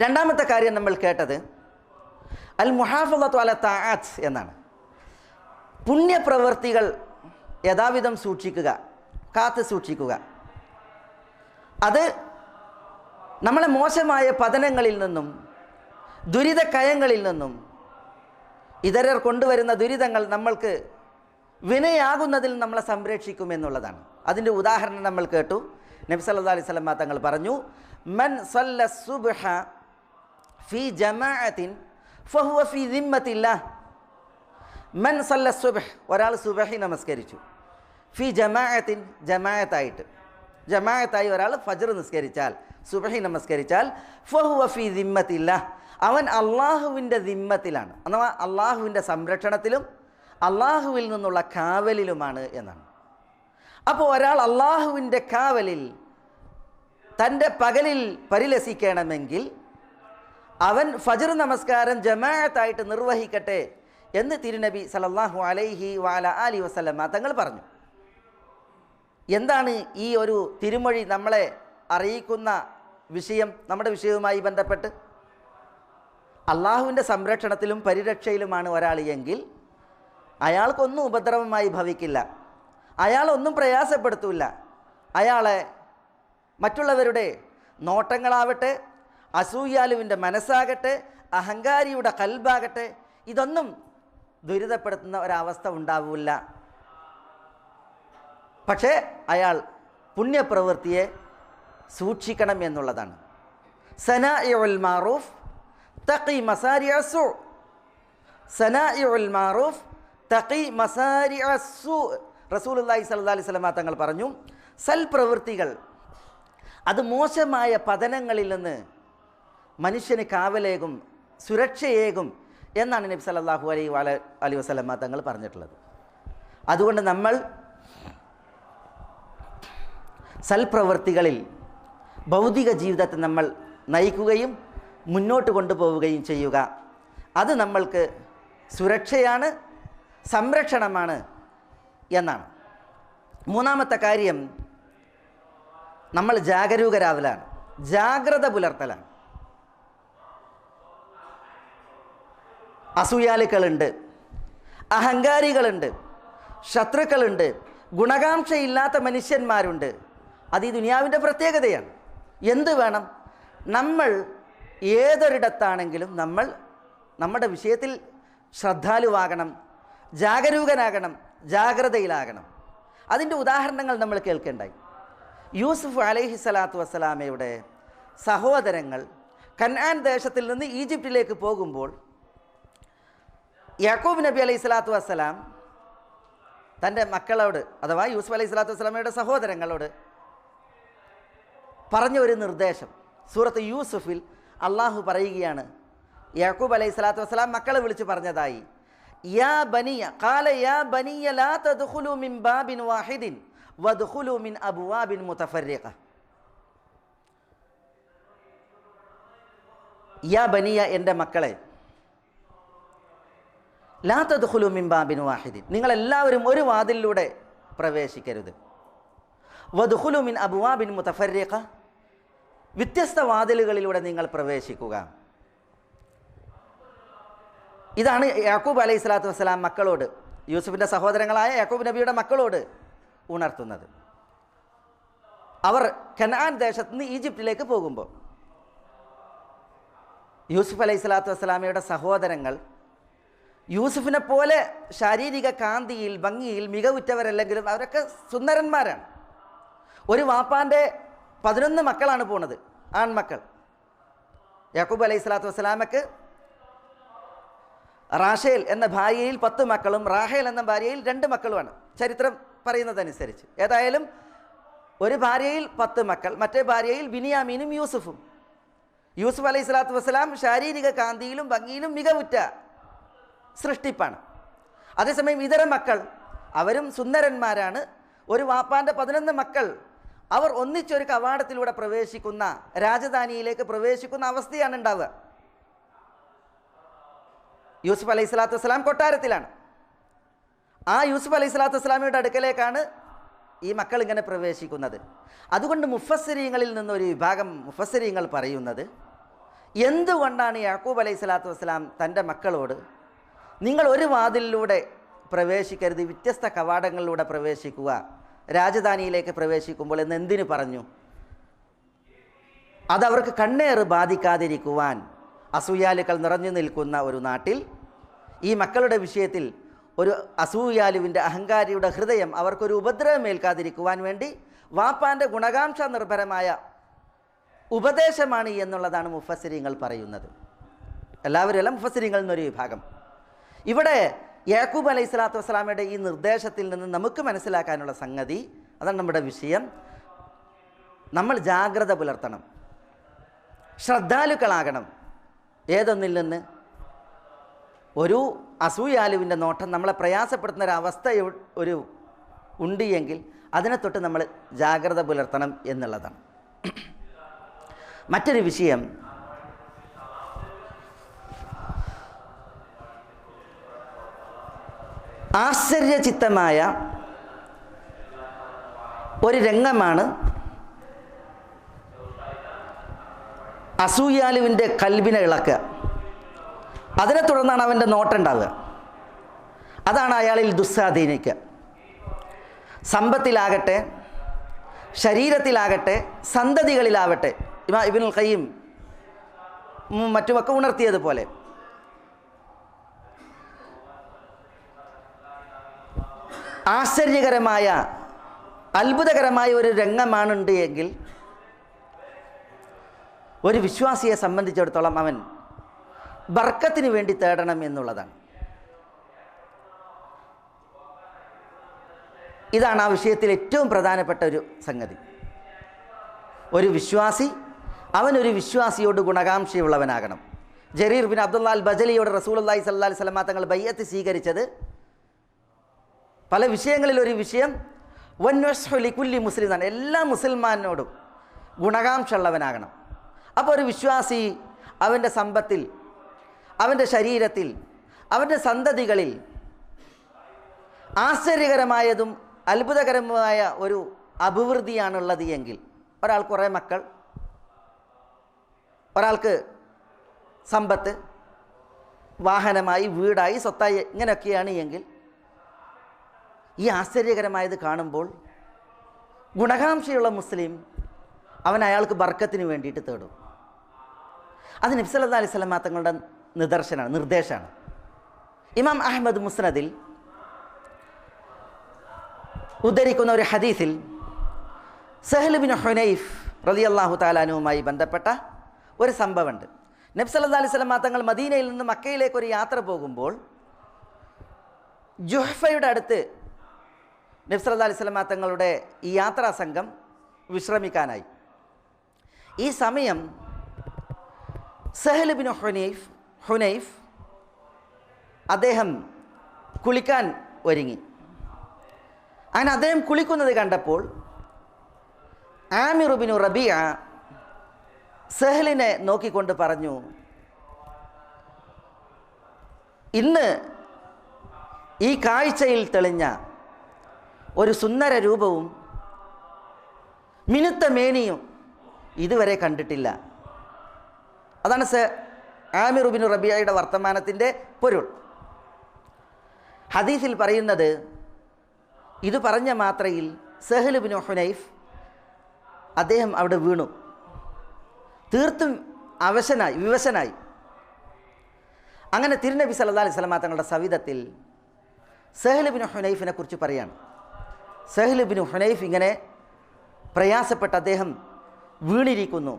രണ്ടാമത്തെ കാര്യം നമ്മൾ കേട്ടത് അൽ മുഹാഫളത്തു അല തആത്ത് എന്നാണ്. പുണ്യപ്രവൃത്തികൾ യഥാവിധം സൂക്ഷിക്കുക, കാത്തു സൂക്ഷിക്കുക. അത് നമ്മളെ മോശമായ പതനങ്ങളിൽ നിന്നും ദുരിതക്കയങ്ങളിൽ നിന്നും ഇതരർ കൊണ്ടുവരുന്ന ദുരിതങ്ങൾ നമ്മൾക്ക് വിനയാകുന്നതിൽ നമ്മളെ സംരക്ഷിക്കുമെന്നുള്ളതാണ്. അതിൻ്റെ ഉദാഹരണം നമ്മൾ കേട്ടു. നബി സല്ലല്ലാഹു അലൈഹി വസല്ലം തങ്ങൾ പറഞ്ഞു, മൻ സല്ല സുബ്ഹ ഫീ ജമാഅത്തിൻ ഫഹുവ ഫീ ദിമ്മത്തില്ലാഹ്. മൻ സല്ല സുബ്ഹ്, ഒരാൾ സുബ്ഹി നമസ്കരിച്ചു, ഫീ ജമാഅത്തിൻ, ജമാഅത്തായി ഒരാൾ ഫജ്ർ നിസ്കരിച്ചാൽ, സുബ്ഹി നമസ്കരിച്ചാൽ, ഫഹുവ ഫീ ദിമ്മത്തില്ലാഹ്, അവൻ അള്ളാഹുവിൻ്റെ ദിമ്മത്തിലാണ്, അഥവാ അള്ളാഹുവിൻ്റെ സംരക്ഷണത്തിലും അള്ളാഹുവിൽ നിന്നുള്ള കാവലിലുമാണ് എന്നാണ്. അപ്പോൾ ഒരാൾ അള്ളാഹുവിൻ്റെ കാവലിൽ തൻ്റെ പകലിൽ പരിലസിക്കണമെങ്കിൽ അവൻ ഫജ്ർ നമസ്കാരം ജമാഅത്തായിട്ട് നിർവഹിക്കട്ടെ എന്ന് തിരുനബി സല്ലല്ലാഹു അലൈഹി ആലിഹി വസല്ലമ തങ്ങൾ പറഞ്ഞു. എന്താണ് ഈ ഒരു തിരുമൊഴി നമ്മളെ അറിയിക്കുന്ന വിഷയം? നമ്മുടെ വിഷയവുമായി ബന്ധപ്പെട്ട് അള്ളാഹുവിൻ്റെ സംരക്ഷണത്തിലും പരിരക്ഷയിലുമാണ് ഒരാൾ എങ്കിൽ അയാൾക്കൊന്നും ഉപദ്രവമായി ഭവിക്കില്ല, അയാളൊന്നും പ്രയാസപ്പെടുത്തില്ല. അയാളെ മറ്റുള്ളവരുടെ നോട്ടങ്ങളാവട്ടെ, അസൂയാലുവിൻ്റെ മനസ്സാകട്ടെ, അഹങ്കാരിയുടെ കൽബാകട്ടെ, ഇതൊന്നും ദുരിതപ്പെടുത്തുന്ന ഒരവസ്ഥ ഉണ്ടാവില്ല. പക്ഷേ അയാൾ പുണ്യപ്രവൃത്തിയെ സൂക്ഷിക്കണം എന്നുള്ളതാണ്. സനാഇഉൽ മാറൂഫ് തഖി മസാരിഅസ്സു, സനാഇഉൽ മാറൂഫ് തഖി മസാരിഅസ്സു. റസൂലുള്ളാഹി സ്വല്ലല്ലാഹു അലൈഹി വസല്ലം തങ്ങൾ പറഞ്ഞു, സൽപ്രവൃത്തികൾ അത് മോശമായ പതനങ്ങളിൽ നിന്ന് മനുഷ്യന് കാവലേകും സുരക്ഷയേകും എന്നാണ് നബി സല്ലല്ലാഹു അലൈഹി വസല്ലം തങ്ങൾ പറഞ്ഞിട്ടുള്ളത്. അതുകൊണ്ട് നമ്മൾ സൽപ്രവൃത്തികളിൽ ഭൗതിക ജീവിതത്തെ നമ്മൾ നയിക്കുകയും മുന്നോട്ട് കൊണ്ടുപോവുകയും ചെയ്യുക. അത് നമ്മൾക്ക് സുരക്ഷയാണ്, സംരക്ഷണമാണ് എന്നാണ്. മൂന്നാമത്തെ കാര്യം, നമ്മൾ ജാഗരൂകരാവലാണ്, ജാഗ്രത പുലർത്തലാണ്. അസൂയാലുക്കളുണ്ട്, അഹങ്കാരികളുണ്ട്, ശത്രുക്കളുണ്ട്, ഗുണകാംക്ഷയില്ലാത്ത മനുഷ്യന്മാരുണ്ട്. അത് ഈ ദുനിയാവിൻ്റെ പ്രത്യേകതയാണ്. എന്ത് വേണം? നമ്മൾ ഏതൊരിടത്താണെങ്കിലും നമ്മൾ നമ്മുടെ വിഷയത്തിൽ ശ്രദ്ധാലുവാകണം, ജാഗരൂകനാകണം, ജാഗ്രതയിലാകണം. അതിൻ്റെ ഉദാഹരണങ്ങൾ നമ്മൾ കേൾക്കേണ്ടായി. യൂസുഫ് അലൈഹി സ്വലാത്തു വസ്സലാമയുടെ സഹോദരങ്ങൾ കനാൻ ദേശത്തിൽ നിന്ന് ഈജിപ്തിലേക്ക് പോകുമ്പോൾ യാക്കൂബ് നബി അലൈഹി സ്വലാത്തു വസ്സലാം തൻ്റെ മക്കളോട്, അഥവാ യൂസുഫ് അലൈഹി സ്വലാത്തു വസ്സലാമയുടെ സഹോദരങ്ങളോട് പറഞ്ഞ ഒരു നിർദ്ദേശം സൂറത്ത് യൂസുഫിൽ അള്ളാഹു പറയുകയാണ്. യാക്കൂബ് അലൈഹി സ്വലാത്തു വസ്സലാം മക്കളെ വിളിച്ച് പറഞ്ഞതായി, യാ ബനിയ ഖാല യാ ബനിയ ലാ തദ്ഖുലൂ മിൻ ബാബിൻ വാഹിദിൻ വദ്ഖുലൂ മിൻ അബ്വാബിൻ മുതഫർരിഖ. യാ ബനിയ, എൻ്റെ മക്കളെ, ലാ തദ്ഖുലൂ മിൻ ബാബിൻ വാഹിദിൻ, നിങ്ങളെല്ലാവരും ഒരു വാതിലിലൂടെ പ്രവേശിക്കരുത്. വദ്ഖുലൂ മിൻ അബ്വാബിൻ മുതഫർരിഖ, വ്യത്യസ്ത വാതിലുകളിലൂടെ നിങ്ങൾ പ്രവേശിക്കുക. ഇതാണ് യാക്കൂബ് അലൈഹി സ്വലാത്തു വസ്സലാം മക്കളോട്, യൂസുഫിൻ്റെ സഹോദരങ്ങളായ യാക്കൂബ് നബിയുടെ മക്കളോട് ഉണർത്തുന്നത്. അവർ കനാൻ ദേശത്ത് നിന്ന് ഈജിപ്തിലേക്ക് പോകുമ്പോൾ യൂസുഫ് അലൈഹി സ്വലാത്തു വസ്സലാമയുടെ സഹോദരങ്ങൾ യൂസുഫിനെ പോലെ ശാരീരിക കാന്തിയിൽ ഭംഗിയിൽ മികവുറ്റവരല്ലെങ്കിലും അവരൊക്കെ സുന്ദരന്മാരാണ്. ഒരു വാപ്പാൻ്റെ 11 മക്കളാണ് പോണത്, ആൺമക്കൾ. യാക്കൂബ് അലൈഹി സ്വലാത്തു വസ്സലാമക്ക് റാഷേൽ എന്ന ഭാര്യയിൽ 10 മക്കളും റാഹേൽ എന്ന ഭാര്യയിൽ 2 മക്കളുമാണ് ചരിത്രം പറയുന്നതനുസരിച്ച്. ഏതായാലും ഒരു ഭാര്യയിൽ 10 മക്കൾ, മറ്റേ ഭാര്യയിൽ ബിനിയാമീനും യൂസുഫും. യൂസുഫ് അലൈഹി സ്വലാത്തു വസ്സലാം ശാരീരിക കാന്തിയിലും ഭംഗിയിലും മികവുറ്റ സൃഷ്ടിപ്പാണ്. അതേസമയം ഇതര മക്കൾ അവരും സുന്ദരന്മാരാണ്. ഒരു വാപ്പാൻ്റെ 11 മക്കൾ അവർ ഒന്നിച്ചൊരു കവാടത്തിലൂടെ പ്രവേശിക്കുന്ന, രാജധാനിയിലേക്ക് പ്രവേശിക്കുന്ന അവസ്ഥയാണ് ഉണ്ടാവുക. യൂസുഫ് അലൈഹി സ്വലാത്തു വസ്സലാം കൊട്ടാരത്തിലാണ്. ആ യൂസുഫ് അലൈഹി സ്വലാത്തു വസ്സലാമയുടെ അടുക്കലേക്കാണ് ഈ മക്കൾ ഇങ്ങനെ പ്രവേശിക്കുന്നത്. അതുകൊണ്ട് മുഫസ്സിരീങ്ങളിൽ നിന്നൊരു വിഭാഗം മുഫസ്സിരീങ്ങൾ പറയുന്നത്, എന്തുകൊണ്ടാണ് യാക്കൂബ് അലൈഹി സ്വലാത്തു വസ്സലാം തൻ്റെ മക്കളോട് നിങ്ങൾ ഒരു വാതിലിലൂടെ പ്രവേശിക്കരുത്, വ്യത്യസ്ത കവാടങ്ങളിലൂടെ പ്രവേശിക്കുക, രാജധാനിയിലേക്ക് പ്രവേശിക്കുമ്പോൾ എന്ന് എന്തിനു പറഞ്ഞു? അതവർക്ക് കണ്ണേറ് ബാധിക്കാതിരിക്കുവാൻ. അസൂയാലുക്കൾ നിറഞ്ഞു നിൽക്കുന്ന ഒരു നാട്ടിൽ ഈ മക്കളുടെ വിഷയത്തിൽ ഒരു അസൂയാലുവിൻ്റെ അഹങ്കാരിയുടെ ഹൃദയം അവർക്കൊരു ഉപദ്രവമേൽക്കാതിരിക്കുവാൻ വേണ്ടി വാപ്പാൻ്റെ ഗുണകാംക്ഷ നിർഭരമായ ഉപദേശമാണ് എന്നുള്ളതാണ് മുഫസ്സിരീങ്ങൾ പറയുന്നത്. എല്ലാവരും അല്ല, മുഫസ്സിരീങ്ങളിൽ നിന്നൊരു വിഭാഗം. ഇവിടെ യാക്കൂബ് അലൈഹി സ്വലാത്തു വസ്സലാമയുടെ ഈ നിർദ്ദേശത്തിൽ നിന്ന് നമുക്ക് മനസ്സിലാക്കാനുള്ള സംഗതി, അതാണ് നമ്മുടെ വിഷയം. നമ്മൾ ജാഗ്രത പുലർത്തണം, ശ്രദ്ധാലുക്കളാകണം. ഏതൊന്നിൽ നിന്ന്? ഒരു അസൂയാലുവിൻ്റെ നോട്ടം നമ്മളെ പ്രയാസപ്പെടുത്തുന്ന ഒരവസ്ഥ ഒരു ഉണ്ട് എങ്കിൽ അതിനെ തൊട്ട് നമ്മൾ ജാഗ്രത പുലർത്തണം എന്നുള്ളതാണ്. മറ്റൊരു വിഷയം, ആശ്ചര്യചിത്തമായ ഒരു രംഗമാണ് അസൂയാലുവിൻ്റെ കൽബിനെ ഇളക്കുക. അതിനെ തുടർന്നാണ് അവൻ്റെ നോട്ടുണ്ടാവുക. അതാണ് അയാളിൽ ദുസ്വാധീനിക്കുക. സമ്പത്തിലാകട്ടെ, ശരീരത്തിലാകട്ടെ, സന്തതികളിലാവട്ടെ. ഇബ്നുൽ ഖയ്യിം മറ്റുമൊക്കെ ഉണർത്തിയതുപോലെ ആശ്ചര്യകരമായ അത്ഭുതകരമായ ഒരു രംഗമാണുണ്ട് എങ്കിൽ ഒരു വിശ്വാസിയെ സംബന്ധിച്ചിടത്തോളം അവൻ ബർക്കത്തിന് വേണ്ടി തേടണം എന്നുള്ളതാണ്. ഇതാണ് ആ വിഷയത്തിൽ ഏറ്റവും പ്രധാനപ്പെട്ട ഒരു സംഗതി. ഒരു വിശ്വാസി അവനൊരു വിശ്വാസിയോട് ഗുണകാംക്ഷയുള്ളവനാകണം. ജരീർ ബിൻ അബ്ദുല്ലാ അൽ ബജലിയോട് റസൂലുള്ളാഹി സ്വല്ലല്ലാഹി അലൈഹി വസല്ലം തങ്ങൾ ബയ്യത്ത് സ്വീകരിച്ചത് പല വിഷയങ്ങളിലൊരു വിഷയം വൻവസ്ഹു ലികുല്ലി മുസ്ലിമാണ്, എല്ലാ മുസൽമാനോടും ഗുണകാംക്ഷ ഉള്ളവനാകണം. അപ്പോൾ ഒരു വിശ്വാസി അവൻ്റെ സമ്പത്തിൽ, അവൻ്റെ ശരീരത്തിൽ, അവൻ്റെ സന്തതികളിൽ ആശ്ചര്യകരമായതും അത്ഭുതകരമായ ഒരു അഭിവൃദ്ധിയാണുള്ളത് എങ്കിൽ, ഒരാൾക്ക് കുറേ മക്കൾ, ഒരാൾക്ക് സമ്പത്ത്, വാഹനമായി, വീടായി, സ്വത്തായി, ഇങ്ങനെയൊക്കെയാണ് എങ്കിൽ ഈ ആശ്ചര്യകരമായത് കാണുമ്പോൾ ഗുണകാംക്ഷയുള്ള മുസ്ലിം അവൻ അയാൾക്ക് ബർക്കത്തിന് വേണ്ടിയിട്ട് തേടും. അത് നബി സല്ലല്ലാഹു അലൈഹി വസല്ലം തങ്ങളുടെ നിർദ്ദേശമാണ്. ഇമാം അഹ്മദ് മുസ്നദിൽ ഉദ്ധരിക്കുന്ന ഒരു ഹദീസിൽ സഹൽ ബിൻ ഹുനൈഫ് റളിയല്ലാഹു തആല അൻഹുമായി ബന്ധപ്പെട്ട ഒരു സംഭവമുണ്ട്. നബി സല്ലല്ലാഹു അലൈഹി വസല്ലം തങ്ങൾ മദീനയിൽ നിന്ന് മക്കയിലേക്ക് ഒരു യാത്ര പോകുമ്പോൾ ജുഹ്ഫയുടെ അടുത്ത് നബി സല്ലല്ലാഹു അലൈഹി വസല്ലം തങ്ങളുടെ ഈ യാത്രാ സംഘം വിശ്രമിക്കാനായി. ഈ സമയം സഹൽ ബിൻ ഹുനൈഫ് അദ്ദേഹം കുളിക്കാൻ ഒരുങ്ങി. അങ്ങനെ അദ്ദേഹം കുളിക്കുന്നത് കണ്ടപ്പോൾ ആമിർ ബിൻ റബീഅ സഹലിനെ നോക്കിക്കൊണ്ട് പറഞ്ഞു, ഇന്ന് ഈ കാഴ്ചയിൽ തെളിഞ്ഞ ഒരു സുന്ദര രൂപവും മിനുത്ത മേനിയും ഇതുവരെ കണ്ടിട്ടില്ല. അതാണ് ആമിർ ബിൻ റബീഅയുടെ വർത്തമാനത്തിൻ്റെ പൊരുൾ. ഹദീസിൽ പറയുന്നത്, ഇത് പറഞ്ഞ മാത്രയിൽ സഹൽ ബിൻ ഹുനൈഫ് അദ്ദേഹം അവിടെ വീണു, തീർത്തും വിവശനായി. അങ്ങനെ തിരുനബി സല്ലല്ലാഹു അലൈഹി വസല്ലം തങ്ങളുടെ സവിധത്തിൽ സഹൽ ബിൻ ഹുനൈഫിനെ കുറിച്ച് പറയാണ്. സഹൽ ബിൻ ഹുനൈഫ് ഇങ്ങനെ പ്രയാസപ്പെട്ട് അദ്ദേഹം വീണിരിക്കുന്നു.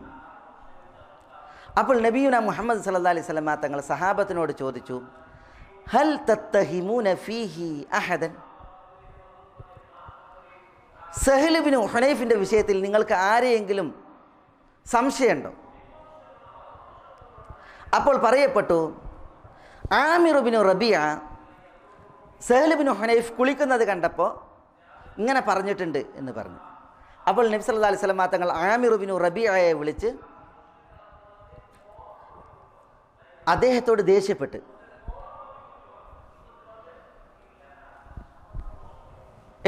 അപ്പോൾ നബിയുന മുഹമ്മദ് സല്ലല്ലാഹു അലൈഹി വസല്ലം തങ്ങൾ സഹാബത്തിനോട് ചോദിച്ചു, ഹൽ തത്തഹിമൂന ഫീഹി അഹദൻ, സഹൽ ബിൻ ഹുനൈഫിൻ്റെ വിഷയത്തിൽ നിങ്ങൾക്ക് ആരെയെങ്കിലും സംശയമുണ്ടോ? അപ്പോൾ പറയപ്പെട്ടു, ആമിർ ബിൻ റബീഅ സഹൽ ബിൻ ഹുനൈഫ് കുളിക്കുന്നത് കണ്ടപ്പോൾ ഇങ്ങനെ പറഞ്ഞിട്ടുണ്ട് എന്ന് പറഞ്ഞു. അപ്പോൾ നബി സല്ലല്ലാഹു അലൈഹി വസല്ലം തങ്ങൾ ആമിർ ബിൻ റബീഅയെ വിളിച്ച് അദ്ദേഹത്തോട് ദേഷ്യപ്പെട്ട്,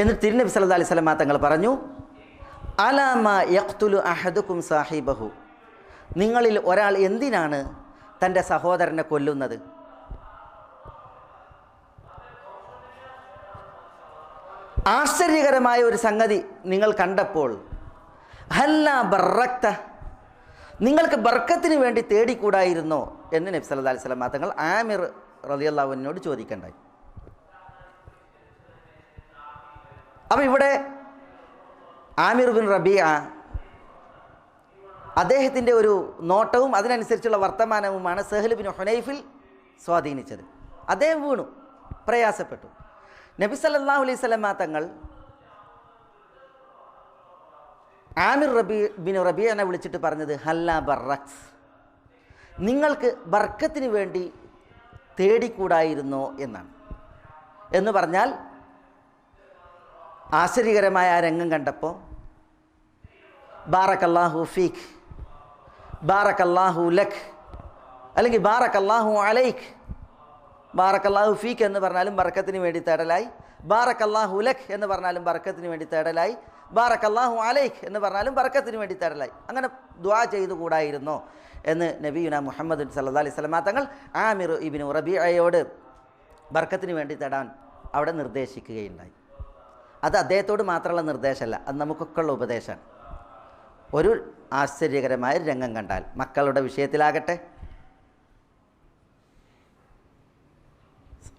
എന്നിട്ട് തിരുനബി സല്ലല്ലാഹു അലൈഹി വസല്ലം തങ്ങൾ പറഞ്ഞു, അലാമ യഖ്തുലു അഹദുക്കും സാഹിബഹു, നിങ്ങളിൽ ഒരാൾ എന്തിനാണ് തൻ്റെ സഹോദരനെ കൊല്ലുന്നത്? ആശ്ചര്യകരമായ ഒരു സംഗതി നിങ്ങൾ കണ്ടപ്പോൾ ഹല്ല ബറക്ത, നിങ്ങൾക്ക് ബർക്കത്തിന് വേണ്ടി തേടിക്കൂടായിരുന്നോ എന്ന് നബി സല്ലല്ലാഹു അലൈഹി വസല്ലം തങ്ങൾ ആമിർ റളിയല്ലാഹു അൻഹുവിനോട് ചോദിക്കണ്ടായി. അപ്പോൾ ഇവിടെ ആമിർ ബിൻ റബീഅ അദ്ദേഹത്തിൻ്റെ ഒരു നോട്ടവും അതിനനുസരിച്ചുള്ള വർത്തമാനവുമാണ് സഹൽ ബിൻ ഹുനൈഫിൽ സ്വാധീനിച്ചത്. അദ്ദേഹം വീണു, പ്രയാസപ്പെട്ടു. നബി സല്ലല്ലാഹു അലൈഹി വസല്ലം തങ്ങൾ ആമിർ ബിൻ റബീഅനെ വിളിച്ചിട്ട് പറഞ്ഞത്, ഹല്ല ബറക്സ്, നിങ്ങൾക്ക് ബർക്കത്തിന് വേണ്ടി തേടിക്കൂടായിരുന്നോ എന്നാണ്. എന്ന് പറഞ്ഞാൽ ആശ്ചര്യകരമായ ആ രംഗം കണ്ടപ്പോൾ ബാറക്കല്ലാഹു ഫീഖ്, ബാറക്കല്ലാഹു ലഖ്, അല്ലെങ്കിൽ ബാറക്കല്ലാഹു അലൈഖ്. ബാറക്കല്ലാഹു ഫീഖ് എന്ന് പറഞ്ഞാലും ബർക്കത്തിന് വേണ്ടി തേടലായി, ബാറക്കല്ലാഹു ലഖ് എന്ന് പറഞ്ഞാലും ബർക്കത്തിന് വേണ്ടി തേടലായി, ബാറക്കല്ലാഹു അലൈഖ് എന്ന് പറഞ്ഞാലും ബർക്കത്തിന് വേണ്ടി തേടലായി. അങ്ങനെ ദുആ ചെയ്തു കൂടായിരുന്നോ എന്ന് നബിയുന മുഹമ്മദ് സല്ലല്ലാഹു അലൈഹി വസല്ലം തങ്ങൾ ആമിർ ഇബ്നു റബീഅയോട് ബർക്കത്തിന് വേണ്ടി തേടാൻ അവിടെ നിർദ്ദേശിക്കുകയുണ്ടായി. അത് അദ്ദേഹത്തോട് മാത്രമുള്ള നിർദ്ദേശമല്ല, അത് നമുക്കൊക്കെ ഉള്ള ഉപദേശമാണ്. ഒരു ആശ്ചര്യകരമായ രംഗം കണ്ടാൽ, മക്കളുടെ വിഷയത്തിലാകട്ടെ,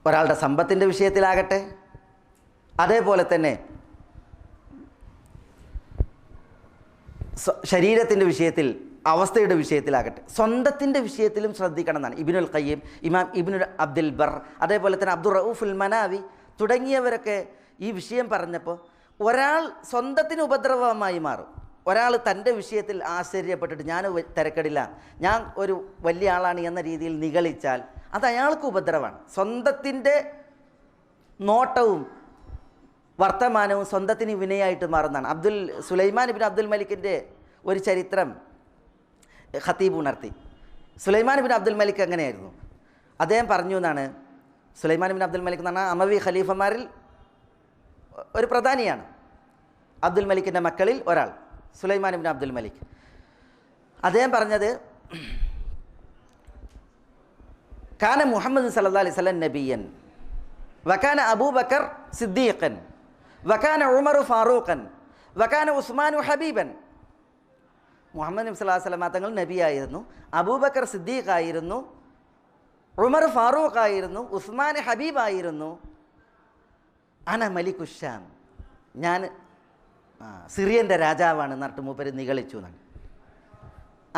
ഒരാളുടെ സമ്പത്തിൻ്റെ വിഷയത്തിലാകട്ടെ, അതേപോലെ തന്നെ ശരീരത്തിൻ്റെ വിഷയത്തിൽ, അവസ്ഥയുടെ വിഷയത്തിലാകട്ടെ, സ്വന്തത്തിൻ്റെ വിഷയത്തിലും ശ്രദ്ധിക്കണം എന്നാണ് ഇബ്നുൽ ഖയ്യിം, ഇമാം ഇബ്നുൽ അബ്ദുൽ ബർ, അതേപോലെ തന്നെ അബ്ദുർ റഊഫുൽ മനാവി തുടങ്ങിയവരൊക്കെ ഈ വിഷയം പറഞ്ഞപ്പോൾ ഒരാൾ സ്വന്തത്തിന് ഉപദ്രവമായി മാറും. ഒരാൾ തൻ്റെ വിഷയത്തിൽ ആശ്ചര്യപ്പെട്ടിട്ട് ഞാൻ തിരക്കടില്ല, ഞാൻ ഒരു വലിയ ആളാണ് എന്ന രീതിയിൽ നിഗളിച്ചാൽ അത് അയാൾക്ക് ഉപദ്രവമാണ്. സ്വന്തത്തിൻ്റെ നോട്ടവും വർത്തമാനവും സ്വന്തത്തിന് വിനയായിട്ട് മാറുന്നതാണ്. സുലൈമാൻ ഇബ്നു അബ്ദുൽ മലിക്കിൻ്റെ ഒരു ചരിത്രം ഖത്തീബ് ഉണർത്തി. സുലൈമാൻ ഇബ്നു അബ്ദുൽ മലിക് എങ്ങനെയായിരുന്നു? അദ്ദേഹം പറഞ്ഞു എന്നാണ്, സുലൈമാൻ ഇബ്നു അബ്ദുൽ മലിക് എന്ന് പറഞ്ഞാൽ അമവി ഖലീഫമാരിൽ ഒരു പ്രധാനിയാണ്. അബ്ദുൽ മലിക്കിൻ്റെ മക്കളിൽ ഒരാൾ സുലൈമാൻ ഇബ്നു അബ്ദുൽ മലിക്. അദ്ദേഹം പറഞ്ഞത്, കാന മുഹമ്മദ് സല്ലല്ലാഹു അലൈഹി വസല്ലം നബിയൻ വകാന അബൂബക്കർ സിദ്ദീഖൻ വകാന ഉമർ ഫാറൂഖൻ വകാന ഉസ്മാൻ ഹബീബൻ. മുഹമ്മദ് നബി സല്ലല്ലാഹു അലൈഹി വസല്ലം തങ്ങൾ നബിയായിരുന്നു, അബൂബക്കർ സിദ്ദീഖായിരുന്നു, ഉമർ ഫാറൂഖായിരുന്നു, ഉസ്മാൻ ഹബീബായിരുന്നു. അന മലിക്കുഷാം, ഞാൻ സിറിയൻ്റെ രാജാവാണ് എന്നിട്ട് മൂപ്പര് നിഗളിച്ചു എന്നാണ്.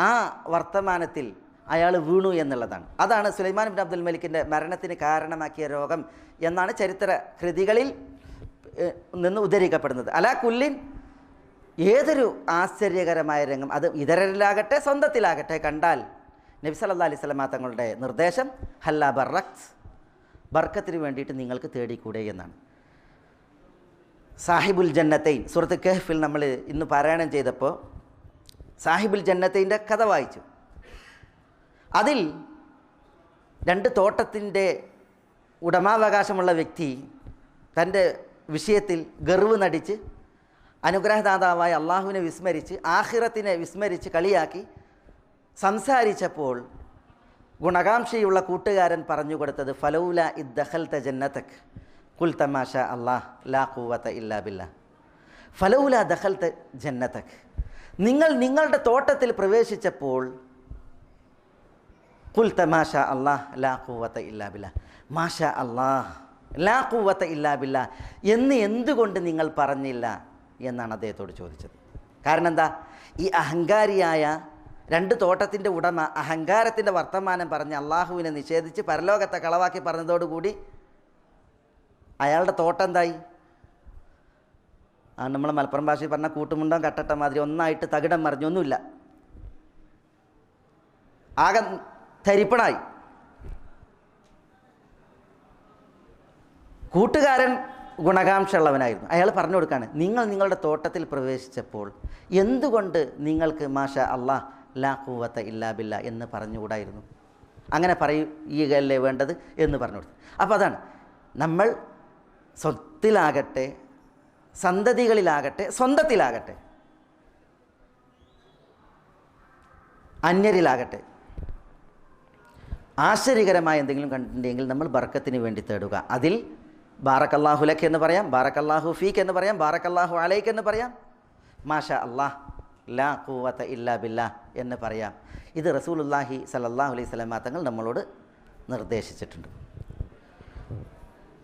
ആ വർത്തമാനത്തിൽ അയാൾ വീണു എന്നുള്ളതാണ്. അതാണ് സുലൈമാൻ ഇബ്നു അബ്ദുൽ മലിക്കിൻ്റെ മരണത്തിന് കാരണമാക്കിയ രോഗം എന്നാണ് ചരിത്ര കൃതികളിൽ നിന്ന് ഉദ്ധരിക്കപ്പെടുന്നത്. അലാ കുല്ലിൻ ഏതൊരു ആശ്ചര്യകരമായ രംഗം അത് ഇതരരിലാകട്ടെ സ്വന്തത്തിലാകട്ടെ കണ്ടാൽ നബി സല്ലല്ലാഹു അലൈഹി വസല്ലം തങ്ങളുടെ നിർദ്ദേശം ഹല്ലാ ബർറക്ത്, ബർക്കത്തിന് വേണ്ടിയിട്ട് നിങ്ങൾക്ക് തേടിക്കൂടെ എന്നാണ്. സാഹിബുൽ ജന്നത്തൈൻ സൂറത്ത് കഹ്ഫിൽ നമ്മൾ ഇന്ന് പാരായണം ചെയ്തപ്പോൾ സാഹിബുൽ ജന്നത്തൈൻ്റെ കഥ വായിച്ചു. അതിൽ 2 തോട്ടത്തിൻ്റെ ഉടമാവകാശമുള്ള വ്യക്തി തൻ്റെ വിഷയത്തിൽ ഗർവ് നടിച്ച് അനുഗ്രഹദാതാവായ അള്ളാഹുവിനെ വിസ്മരിച്ച് ആഖിറത്തിനെ വിസ്മരിച്ച് കളിയാക്കി സംസാരിച്ചപ്പോൾ ഗുണകാംക്ഷയുള്ള കൂട്ടുകാരൻ പറഞ്ഞു കൊടുത്തത് ഫലൗല ഇദ്ദഖൽത ജന്നതക് കുൽ തമാഷ അല്ലാഹ് ലാ ഖുവത ഇല്ലാ ബില്ലാഹ്. ഫലൗല ദഖൽത ജന്നതക്, നിങ്ങൾ നിങ്ങളുടെ തോട്ടത്തിൽ പ്രവേശിച്ചപ്പോൾ കുൽ തമാഷ അല്ലാഹ് ലാ ഖുവത ഇല്ലാ ബില്ലാഹ്, മാഷാ അല്ലാഹ് ലാ ഖുവത ഇല്ലാ ബില്ലാഹ് എന്ന് എന്തുകൊണ്ട് നിങ്ങൾ പറഞ്ഞില്ല എന്നാണ് അദ്ദേഹത്തോട് ചോദിച്ചത്. കാരണം എന്താ? ഈ അഹങ്കാരിയായ 2 തോട്ടത്തിൻ്റെ ഉടമ അഹങ്കാരത്തിൻ്റെ വർത്തമാനം പറഞ്ഞ് അള്ളാഹുവിനെ നിഷേധിച്ച് പരലോകത്തെ കളവാക്കി പറഞ്ഞതോടുകൂടി അയാളുടെ തോട്ടം എന്തായി? നമ്മൾ മലപ്പുറം ഭാഷയിൽ പറഞ്ഞ കൂട്ടുമുണ്ടം കട്ടട്ട മാതിരി ഒന്നായിട്ട് തകിടം മറിഞ്ഞൊന്നുമില്ല, ആകെ തരിപ്പണായി. കൂട്ടുകാരൻ ഗുണകാംക്ഷ ഉള്ളവനായിരുന്നു. അയാൾ പറഞ്ഞു കൊടുക്കുകയാണ്, നിങ്ങൾ നിങ്ങളുടെ തോട്ടത്തിൽ പ്രവേശിച്ചപ്പോൾ എന്തുകൊണ്ട് നിങ്ങൾക്ക് മാഷാ അല്ലാഹ് ലാ ഖുവത ഇല്ലാ ബില്ലാഹ് എന്ന് പറഞ്ഞുകൂടായിരുന്നു? അങ്ങനെ പറയുകയല്ലേ വേണ്ടത് എന്ന് പറഞ്ഞു കൊടുത്തു. അപ്പോൾ അതാണ് നമ്മൾ സ്വത്തിലാകട്ടെ സന്തതികളിലാകട്ടെ സ്വന്തത്തിലാകട്ടെ അന്യരിലാകട്ടെ ആശ്ചര്യകരമായ എന്തെങ്കിലും കണ്ടിട്ടുണ്ടെങ്കിൽ നമ്മൾ ബർക്കത്തിന് വേണ്ടി തേടുക. അതിൽ ബാറക്കല്ലാഹു ലക്ക് എന്ന് പറയാം, ബാറക്കല്ലാഹു ഫീക്ക് എന്ന് പറയാം, ബാറക്കല്ലാഹു അലൈക്ക് എന്ന് പറയാം, മാഷാ അല്ലാഹ് ലാ ഖുവത ഇല്ലാ ബില്ലാഹ് എന്ന് പറയാം. ഇത് റസൂലുള്ളാഹി സ്വല്ലല്ലാഹു അലൈഹി വസല്ലം തങ്ങൾ നമ്മളോട് നിർദ്ദേശിച്ചിട്ടുണ്ട്.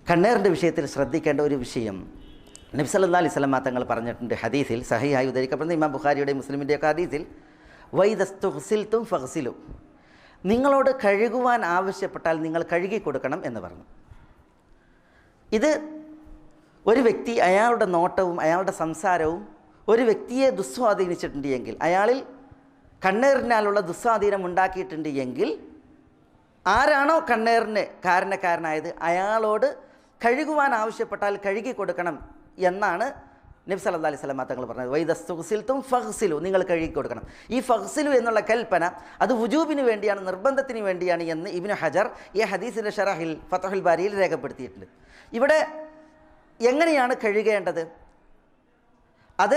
കണ്ണേറിൻ്റെ വിഷയത്തിൽ ശ്രദ്ധിക്കേണ്ട ഒരു വിഷയം നബി സല്ലല്ലാഹു അലൈഹി വസല്ലം തങ്ങൾ പറഞ്ഞിട്ടുണ്ട്. ഹദീസിൽ സഹീഹായി ഉദ്ധരിക്കപ്പെടുന്ന ഇമാം ബുഖാരിയുടെയും മുസ്ലിമിൻ്റെയൊക്കെ ഹദീസിൽ വൈദസ്തുഗ്സിൽതും ഫഗ്സിലു, നിങ്ങളോട് കഴുകുവാൻ ആവശ്യപ്പെട്ടാൽ നിങ്ങൾ കഴുകി കൊടുക്കണം എന്ന് പറഞ്ഞു. ഇത് ഒരു വ്യക്തി അയാളുടെ നോട്ടവും അയാളുടെ സംസാരവും ഒരു വ്യക്തിയെ ദുസ്വാധീനിച്ചിട്ടുണ്ട് എങ്കിൽ, അയാളിൽ കണ്ണേറിനാലുള്ള ദുസ്വാധീനം ഉണ്ടാക്കിയിട്ടുണ്ട് എങ്കിൽ, ആരാണോ കണ്ണേറിന് കാരണക്കാരനായത് അയാളോട് കഴുകുവാൻ ആവശ്യപ്പെട്ടാൽ കഴുകി കൊടുക്കണം എന്നാണ് നബി സല്ലല്ലാഹു അലൈഹി വസല്ലം തങ്ങൾ പറഞ്ഞത്. വൈദസ്തുഗ്സിൽതും ഫഗ്സിലു, നിങ്ങൾ കഴുകി കൊടുക്കണം. ഈ ഫഗ്സിലു എന്നുള്ള കൽപ്പന അത് വുജൂബിന് വേണ്ടിയാണ്, നിർബന്ധത്തിന് വേണ്ടിയാണ് എന്ന് ഇബ്നു ഹജർ ഈ ഹദീസിൻ്റെ ഷറഹിൽ ഫത്ഹുൽ ബാരിയിൽ രേഖപ്പെടുത്തിയിട്ടുണ്ട്. ഇവിടെ എങ്ങനെയാണ് കഴുകേണ്ടത്? അത്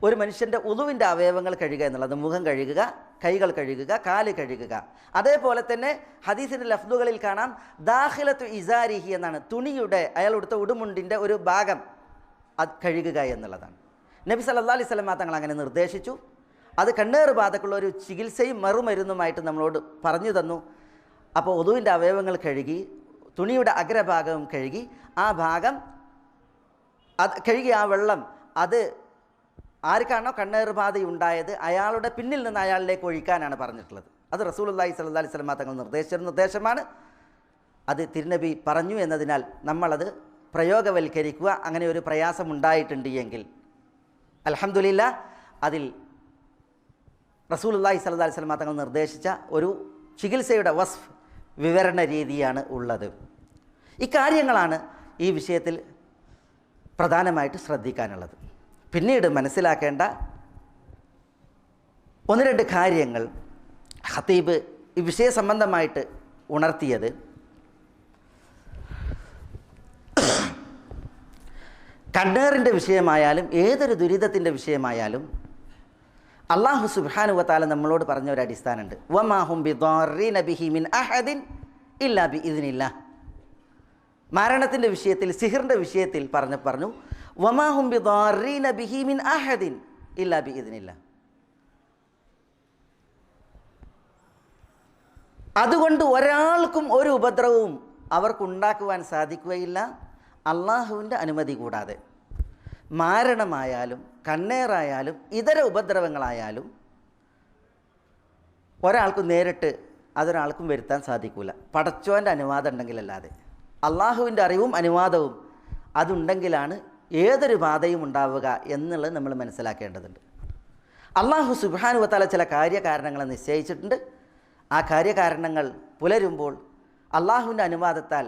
ഒരു മനുഷ്യൻ്റെ ഉളുവിൻ്റെ അവയവങ്ങൾ കഴുകുക എന്നുള്ളത്, മുഖം കഴുകുക, കൈകൾ കഴുകുക, കാല് കഴുകുക. അതേപോലെ തന്നെ ഹദീസിൻ്റെ ലഫ്ദുകളിൽ കാണാം ദാഖിലത്തു ഇസാരിഹി എന്നാണ്, തുണിയുടെ അയാൾ എടുത്ത ഉടുമുണ്ടിൻ്റെ ഒരു ഭാഗം അത് കഴുകുക എന്നുള്ളതാണ്. നബി സല്ലല്ലാഹു അലൈഹി വസല്ലം തങ്ങൾ അങ്ങനെ നിർദ്ദേശിച്ചു. അത് കണ്ണേറ് ബാധക്കുള്ള ഒരു ചികിത്സയും മറുമരുന്നുമായിട്ട് നമ്മളോട് പറഞ്ഞു തന്നു. അപ്പോൾ ഉളുവിൻ്റെ അവയവങ്ങൾ കഴുകി, തുണിയുടെ അഗ്രഭാഗവും കഴുകി, ആ ഭാഗം അത് കഴുകി ആ വെള്ളം അത് ആർക്കാണോ കണ്ണേറ് ബാധയുണ്ടായത് അയാളുടെ പിന്നിൽ നിന്ന് അയാളിലേക്ക് ഒഴിക്കാനാണ് പറഞ്ഞിട്ടുള്ളത്. അത് റസൂലുള്ളാഹി സ്വല്ലല്ലാഹു അലൈഹി വസല്ലം തങ്ങൾ നിർദ്ദേശിച്ച നിർദ്ദേശമാണ്. അത് തിരുനബി പറഞ്ഞു എന്നതിനാൽ നമ്മളത് പ്രയോഗവൽക്കരിക്കുക. അങ്ങനെ ഒരു പ്രയാസമുണ്ടായിട്ടുണ്ട് എങ്കിൽ അൽഹംദുലില്ലാ അതിൽ റസൂലുള്ളാഹി സ്വല്ലല്ലാഹു അലൈഹി വസല്ലം തങ്ങൾ നിർദ്ദേശിച്ച ഒരു ചികിത്സയുടെ വസ്ഫ് വിവരണ രീതിയാണ് ഉള്ളത്. ഇക്കാര്യങ്ങളാണ് ഈ വിഷയത്തിൽ പ്രധാനമായിട്ട് ശ്രദ്ധിക്കാനുള്ളത്. പിന്നീട് മനസ്സിലാക്കേണ്ട 1-2 കാര്യങ്ങൾ ഖതീബ് ഈ വിഷയ സംബന്ധമായിട്ട് ഉണർത്തിയത്, കണ്ണേറിൻ്റെ വിഷയമായാലും ഏതൊരു ദുരിതത്തിൻ്റെ വിഷയമായാലും അല്ലാഹു സുബ്ഹാനഹു വ തആല നമ്മളോട് പറഞ്ഞ ഒരു അടിസ്ഥാനമുണ്ട്. വമാ ഹും ബിദാറീന ബിഹി മിൻ അഹദിൻ ഇല്ലാ ബിഇദ്നില്ലാഹ്. മരണത്തിൻ്റെ വിഷയത്തിൽ, സിഹിറിൻ്റെ വിഷയത്തിൽ പറഞ്ഞു വമാ ഹും ബിദാറീന ബിഹി മിൻ അഹദിൻ ഇല്ലാ ബിഇദ്നില്ലാഹ്. അതുകൊണ്ട് ഒരാൾക്കും ഒരു ഉപദ്രവവും അവർക്കുണ്ടാക്കുവാൻ സാധിക്കുകയില്ല അള്ളാഹുവിൻ്റെ അനുമതി കൂടാതെ. മാരണമായാലും കണ്ണേറായാലും ഇതര ഉപദ്രവങ്ങളായാലും ഒരാൾക്കും നേരിട്ട് അതൊരാൾക്കും വരുത്താൻ സാധിക്കില്ല, പടച്ചോൻ്റെ അനുവാദം ഉണ്ടെങ്കിലല്ലാതെ. അള്ളാഹുവിൻ്റെ അറിവും അനുവാദവും അതുണ്ടെങ്കിലാണ് ഏതൊരു ബാധയും ഉണ്ടാവുക എന്നുള്ളത് നമ്മൾ മനസ്സിലാക്കേണ്ടതുണ്ട്. അള്ളാഹു സുബ്ഹാനഹു വ തആല ചില കാര്യകാരണങ്ങൾ നിശ്ചയിച്ചിട്ടുണ്ട്. ആ കാര്യകാരണങ്ങൾ പുലരുമ്പോൾ അള്ളാഹുവിൻ്റെ അനുവാദത്താൽ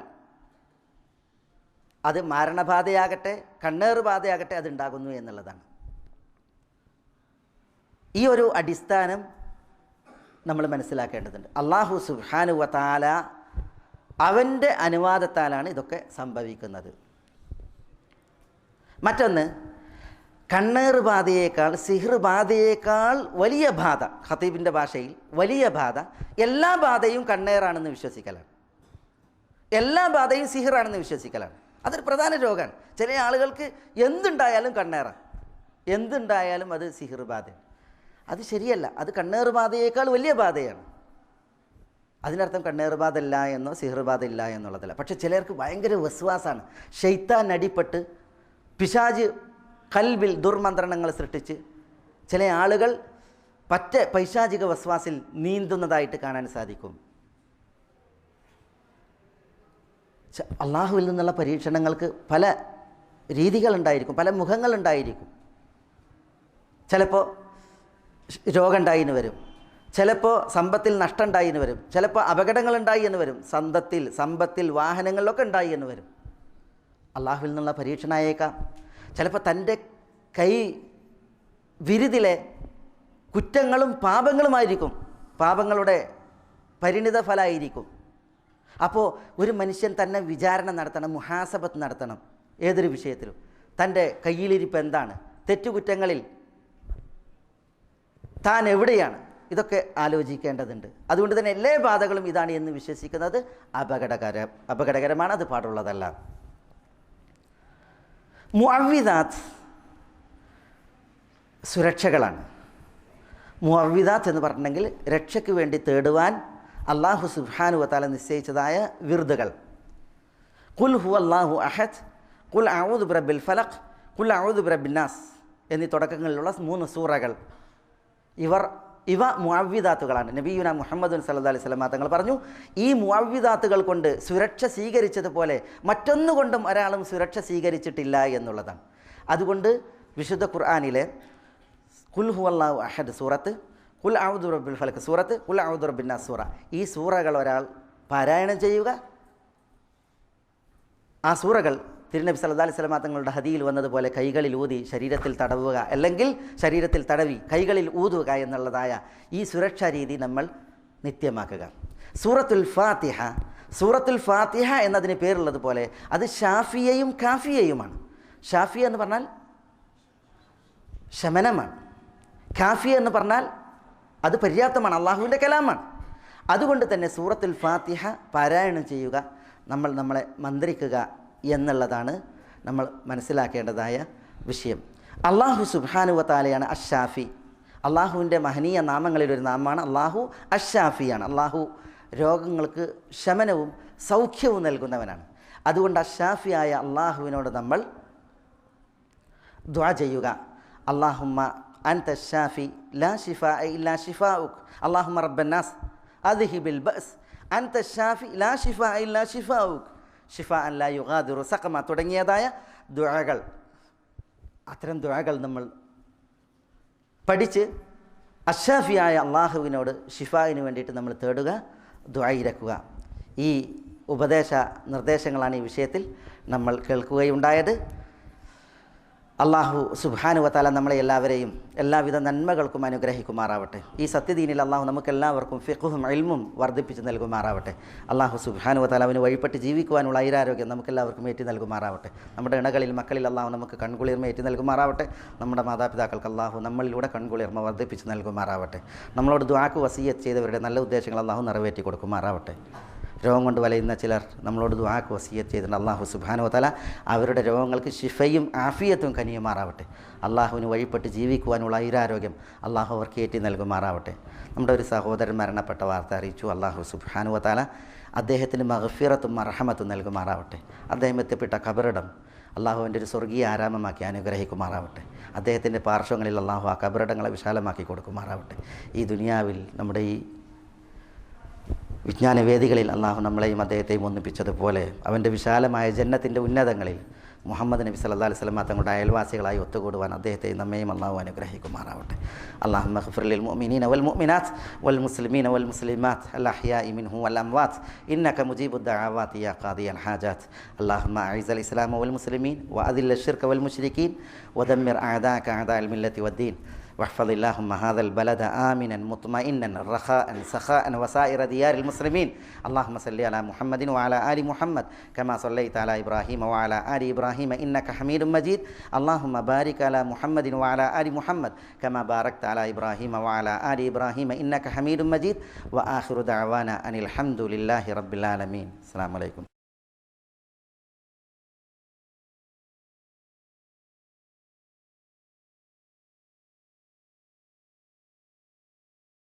അത് മാരണബാധയാകട്ടെ കണ്ണേറ് ബാധയാകട്ടെ അതുണ്ടാകുന്നു എന്നുള്ളതാണ്. ഈ ഒരു അടിസ്ഥാനം നമ്മൾ മനസ്സിലാക്കേണ്ടതുണ്ട്. അള്ളാഹു സുബ്ഹാനഹു വ തആല അവൻ്റെ അനുവാദത്താലാണ് ഇതൊക്കെ സംഭവിക്കുന്നത്. മറ്റൊന്ന്, കണ്ണേറ് ബാധയേക്കാൾ സിഹ്ർ ബാധയേക്കാൾ വലിയ ബാധ, ഖതീബിൻ്റെ ഭാഷയിൽ വലിയ ബാധ, എല്ലാ ബാധയും കണ്ണേറാണെന്ന് വിശ്വസിക്കലാണ്, എല്ലാ ബാധയും സിഹ്റാണെന്ന് വിശ്വസിക്കലാണ്. അതൊരു പ്രധാന രോഗമാണ്. ചില ആളുകൾക്ക് എന്തുണ്ടായാലും കണ്ണേറാണ്, എന്തുണ്ടായാലും അത് സിഹ്ർ ബാധയാണ്. അത് ശരിയല്ല, അത് കണ്ണേറ് ബാധയേക്കാൾ വലിയ ബാധയാണ്. അതിനർത്ഥം കണ്ണേറ് ബാധ ഇല്ല എന്നോ സിഹ്ർ ബാധ ഇല്ല എന്നുള്ളതല്ല. പക്ഷെ ചിലർക്ക് ഭയങ്കര വസ്വാസാണ്. ശൈത്താൻ അടിപ്പെട്ട് പിശാച് കൽബിൽ ദുർമന്ത്രണങ്ങൾ സൃഷ്ടിച്ച് ചില ആളുകൾ പറ്റ പൈശാചിക വസ്വാസിൽ നീന്തുന്നതായിട്ട് കാണാൻ സാധിക്കും. അള്ളാഹുവിൽ നിന്നുള്ള പരീക്ഷണങ്ങൾക്ക് പല രീതികളുണ്ടായിരിക്കും, പല മുഖങ്ങളുണ്ടായിരിക്കും. ചിലപ്പോൾ രോഗം ഉണ്ടായി എന്ന് വരും, ചിലപ്പോൾ സമ്പത്തിൽ നഷ്ടം ഉണ്ടായി എന്ന് വരും, ചിലപ്പോൾ അപകടങ്ങളുണ്ടായി എന്ന് വരും, സമ്പത്തിൽ വാഹനങ്ങളിലൊക്കെ ഉണ്ടായി എന്ന് വരും. അള്ളാഹുവിൽ നിന്നുള്ള പരീക്ഷണമായേക്കാം. ചിലപ്പോൾ തൻ്റെ കൈ വിരുതിലെ കുറ്റങ്ങളും പാപങ്ങളുമായിരിക്കും, പാപങ്ങളുടെ പരിണിത ഫലമായിരിക്കും. അപ്പോൾ ഒരു മനുഷ്യൻ തന്നെ വിചാരണ നടത്തണം, മുഹാസബത്ത് നടത്തണം. ഏതൊരു വിഷയത്തിലും തൻ്റെ കയ്യിലിരിപ്പ് എന്താണ്, തെറ്റുകുറ്റങ്ങളിൽ താൻ എവിടെയാണ്, ഇതൊക്കെ ആലോചിക്കേണ്ടതുണ്ട്. അതുകൊണ്ട് തന്നെ എല്ലാ ബാധകളും ഇതാണ് എന്ന് വിശ്വസിക്കുന്നത് അപകടകരമാണ്, അത് പാടുള്ളതല്ല. മുഅവ്വിദാത്ത് സുരക്ഷകളാണ്. മുഅവ്വിദാത്ത് എന്ന് പറഞ്ഞിട്ടുണ്ടെങ്കിൽ രക്ഷയ്ക്ക് വേണ്ടി തേടുവാൻ അള്ളാഹു സുബ്ഹാനഹു വ തആല നിശ്ചയിച്ചതായ വിർദുകൾ. ഖുൽ ഹുവല്ലാഹു അഹദ്, ഖുൽ അഊദു ബിറബ്ബിൽ ഫലഖ്, ഖുൽ അഊദു ബിറബ്ബിൻ നാസ് എന്നീ തുടക്കങ്ങളിലുള്ള 3 സൂറകൾ ഇവ മുഅവ്വിദാത്തുകളാണ്. നബിയുനാ മുഹമ്മദ് സല്ലല്ലാഹു അലൈഹി വസല്ലം തങ്ങൾ പറഞ്ഞു, ഈ മുഅവ്വിദാത്തുകൾ കൊണ്ട് സുരക്ഷ സ്വീകരിച്ചതുപോലെ മറ്റൊന്നുകൊണ്ടും ഒരാളും സുരക്ഷ സ്വീകരിച്ചിട്ടില്ല എന്നുള്ളതാണ്. അതുകൊണ്ട് വിശുദ്ധ ഖുർആനിലെ ഖുൽ ഹുവല്ലാഹു അഹദ് സൂറത്ത്, ഖുൽ അഊദു ബിറബ്ബിൽ ഫലഖ് സൂറത്ത്, ഖുൽ അഊദു ബിറബ്ബിൻ നാസ് സൂറ, ഈ സൂറകൾ ഒരാൾ പാരായണം ചെയ്യുക. ആ സൂറകൾ തിരുനബി സല്ലല്ലാഹു അലൈഹി വസല്ലം തങ്ങളുടെ ഹദീയിൽ വന്നതുപോലെ കൈകളിൽ ഊതി ശരീരത്തിൽ തടവുക, അല്ലെങ്കിൽ ശരീരത്തിൽ തടവി കൈകളിൽ ഊതുക എന്നുള്ളതായ ഈ സുരക്ഷാ രീതി നമ്മൾ നിത്യമാക്കുക. സൂറത്തുൽ ഫാത്തിഹ എന്നതിന് പേരുള്ളതുപോലെ അത് ഷാഫിയയും കാഫിയയുമാണ്. ഷാഫിയ എന്ന് പറഞ്ഞാൽ ശമനമാണ്, കാഫിയ എന്ന് പറഞ്ഞാൽ അത് പര്യാപ്തമാണ്, അള്ളാഹുവിൻ്റെ കലാമാണ്. അതുകൊണ്ട് തന്നെ സൂറത്തുൽ ഫാത്തിഹ പാരായണം ചെയ്യുക, നമ്മളെ മന്ത്രിക്കുക എന്നുള്ളതാണ് നമ്മൾ മനസ്സിലാക്കേണ്ടതായ വിഷയം. അള്ളാഹു സുബ്ഹാനഹു വ തആലയാണ് അഷ്ഷാഫി. അള്ളാഹുവിൻ്റെ മഹനീയ നാമങ്ങളിലൊരു നാമമാണ് അള്ളാഹു അഷ്ഷാഫിയാണ്. അള്ളാഹു രോഗങ്ങൾക്ക് ശമനവും സൗഖ്യവും നൽകുന്നവനാണ്. അതുകൊണ്ട് അഷ്ഷാഫിയായ അള്ളാഹുവിനോട് നമ്മൾ ദുആ ചെയ്യുക. അല്ലാഹുമ്മ അൻത ഷാഫി ലാ ശിഫാഅ ഇല്ലാ ശിഫാഉക്, അല്ലാഹുമ്മ റബ്ബന്നാസ് അദ്ഹിബിൽ ബഅസ്, അൻത ഷാഫി ലാ ശിഫാഅ ഇല്ലാ ശിഫാഉക്, ഷിഫാഅൻ ലാ യുഗാദിറു സഖമ തുടങ്ങിയതായ ദുആകൾ, അത്തരം ദുആകൾ നമ്മൾ പഠിച്ച് അഷ്ഷാഫിയായ അള്ളാഹുവിനോട് ഷിഫായിന് വേണ്ടിയിട്ട് നമ്മൾ തേടുക, ദുആയിരക്കുക. ഈ നിർദ്ദേശങ്ങളാണ് ഈ വിഷയത്തിൽ നമ്മൾ കേൾക്കുകയുണ്ടായത്. അള്ളാഹു സുബ്ഹാനഹു വ തആല നമ്മളെ എല്ലാവരെയും എല്ലാവിധ നന്മകൾക്കും അനുഗ്രഹിക്കുമാറാവട്ടെ. ഈ സത്യദീനിൽ അള്ളാഹു നമുക്കെല്ലാവർക്കും ഫിഖ്ഹും ഇൽമും വർദ്ധിപ്പിച്ച് നൽകുമാറാവട്ടെ. അള്ളാഹു സുബ്ഹാനഹു വ തആല അവന് വഴിപ്പെട്ട് ജീവിക്കുവാനുള്ള ഐരാരോഗ്യം നമുക്കെല്ലാവർക്കും ഏറ്റി നൽകുമാറാവട്ടെ. നമ്മുടെ ഇണകളിൽ മക്കളിൽ അള്ളാഹു നമുക്ക് കൺകുളിർമ ഏറ്റി നൽകുമാറാവട്ടെ. നമ്മുടെ മാതാപിതാക്കൾക്ക് അള്ളാഹു നമ്മളിലൂടെ കൺകുളിർമ വർദ്ധിപ്പിച്ച് നൽകുമാറാവട്ടെ. നമ്മളോട് ദുആക്ക് വസിയ്യത്ത് ചെയ്തവരുടെ നല്ല ഉദ്ദേശങ്ങൾ അള്ളാഹു നിറവേറ്റി കൊടുക്കുമാറാവട്ടെ. രോഗം കൊണ്ട് വലയുന്ന ചിലർ നമ്മളോട് ദുആക്ക് വസിയ്യത്ത് ചെയ്തിട്ടുണ്ട്. അള്ളാഹു സുബ്ഹാനഹു വ തആല അവരുടെ രോഗങ്ങൾക്ക് ശിഫയും ആഫിയത്തും കനിയുമാറാവട്ടെ. അള്ളാഹുവിന് വഴിപ്പെട്ട് ജീവിക്കുവാനുള്ള ഐരാരോഗ്യം അള്ളാഹു അവർക്ക് ഏറ്റി നൽകുമാറാവട്ടെ. നമ്മുടെ ഒരു സഹോദരൻ മരണപ്പെട്ട വാർത്ത അറിയിച്ചു. അള്ളാഹു സുബ്ഹാനഹു വ തആല അദ്ദേഹത്തിന് മഗ്ഫിറത്തും മർഹമത്തും നൽകുമാറാവട്ടെ. അദ്ദേഹം എത്തിപ്പെട്ട ഖബറിടം അള്ളാഹുവിൻ്റെ ഒരു സ്വർഗീയ ആരാമമാക്കി അനുഗ്രഹിക്കുമാറാവട്ടെ. അദ്ദേഹത്തിൻ്റെ പാർശ്വങ്ങളിൽ അള്ളാഹു ആ ഖബറിടങ്ങളെ വിശാലമാക്കി കൊടുക്കുമാറാവട്ടെ. ഈ ദുനിയാവിൽ നമ്മുടെ ഈ വിജ്ഞാനവേദികളിൽ അള്ളാഹു നമ്മളെയും അദ്ദേഹത്തെയും ഒന്നിപ്പിച്ചതുപോലെ അവൻ്റെ വിശാലമായ ജന്നത്തിൻ്റെ ഉന്നതങ്ങളിൽ മുഹമ്മദ് നബി സല്ലല്ലാഹു അലൈഹി വസല്ലം തങ്ങളുടെ അയൽവാസികളായി ഒത്തുകൂടുവാൻ അദ്ദേഹത്തെ നമ്മയും അള്ളാഹു അനുഗ്രഹിക്കുമാറാവട്ടെ. അല്ലാഹുമ്മ ഗ്ഫിർ ലിൽ മുഅ്മിനീന വൽ മുഅ്മിനാത്ത് വൽ മുസ്ലിമീന വൽ മുസ്ലിമാത്ത് അൽ അഹ്യാഇ മിൻഹും വൽ അംവാത്ത് ഇന്നക മുജീബുദ് ദഅവാതി യാ ഖാദിയൽ ഹാജാത്ത്. അല്ലാഹുമ്മ അഇസ്സൽ ഇസ്ലാമ വൽ മുസ്ലിമീൻ വഅദില്ല الشرك والمشركين ودمر أعداءك أعداء الملة والدين واحفظ اللهم هذا البلد آمنا مطمئنا رخاء سخاء وسائر ديار المسلمين. اللهم صل على محمد وعلى آل محمد كما صليت على إبراهيم وعلى آل إبراهيم إنك حميد مجيد. اللهم بارك على محمد وعلى آل محمد كما باركت على إبراهيم وعلى آل إبراهيم إنك حميد مجيد. وآخر دعوانا أن الحمد لله رب العالمين. السلام عليكم.